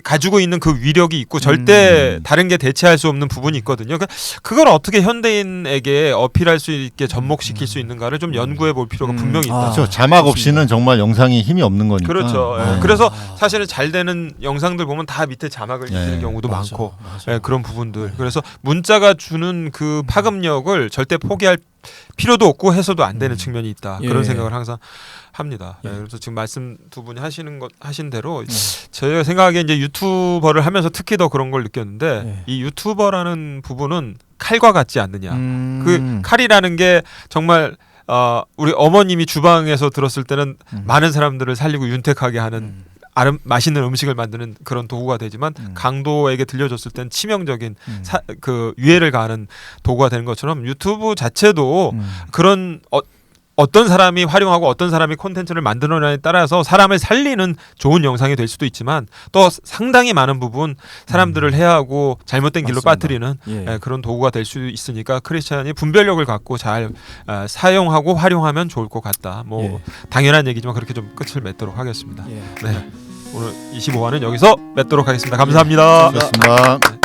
가지고 있는 그 위력이 있고 절대 다른 게 대체할 수 없는 부분이 있거든요. 그걸 어떻게 현대인에게 어필할 수 있게 접목시킬 수 있는가를 좀 연구해 볼 필요가 분명히 있다. 그렇죠. 자막 없이는 정말 영상이 힘이 없는 거니까. 그렇죠. 예. 그래서 사실은 잘 되는 영상들 보면 다 밑에 자막을 있는 경우도 맞아, 많고 맞아. 예, 그런 부분들. 그래서 문자가 주는 그 파급력을 절대 포기할 필요도 없고 해서도 안 되는 측면이 있다. 예. 그런 생각을 항상 합니다. 예, 그래서 지금 말씀 두 분이 하신 대로 제가 생각하기에 이제 유튜버를 하면서 특히 더 그런 걸 느꼈는데 이 유튜버라는 부분은 칼과 같지 않느냐. 그 칼이라는 게 정말 우리 어머님이 주방에서 들었을 때는 많은 사람들을 살리고 윤택하게 하는 맛있는 음식을 만드는 그런 도구가 되지만 강도에게 들려줬을 땐 치명적인 그 유해를 가하는 도구가 되는 것처럼 유튜브 자체도 그런 어떤 사람이 활용하고 어떤 사람이 콘텐츠를 만들어내냐에 따라서 사람을 살리는 좋은 영상이 될 수도 있지만 또 상당히 많은 부분 사람들을 해하고 잘못된 길로 맞습니다. 빠뜨리는 예. 그런 도구가 될 수 있으니까 크리스찬이 분별력을 갖고 잘 사용하고 활용하면 좋을 것 같다. 뭐 예. 당연한 얘기지만 그렇게 좀 끝을 맺도록 하겠습니다. 예. 네. 오늘 25화는 여기서 맺도록 하겠습니다. 감사합니다. 그렇습니다. 네.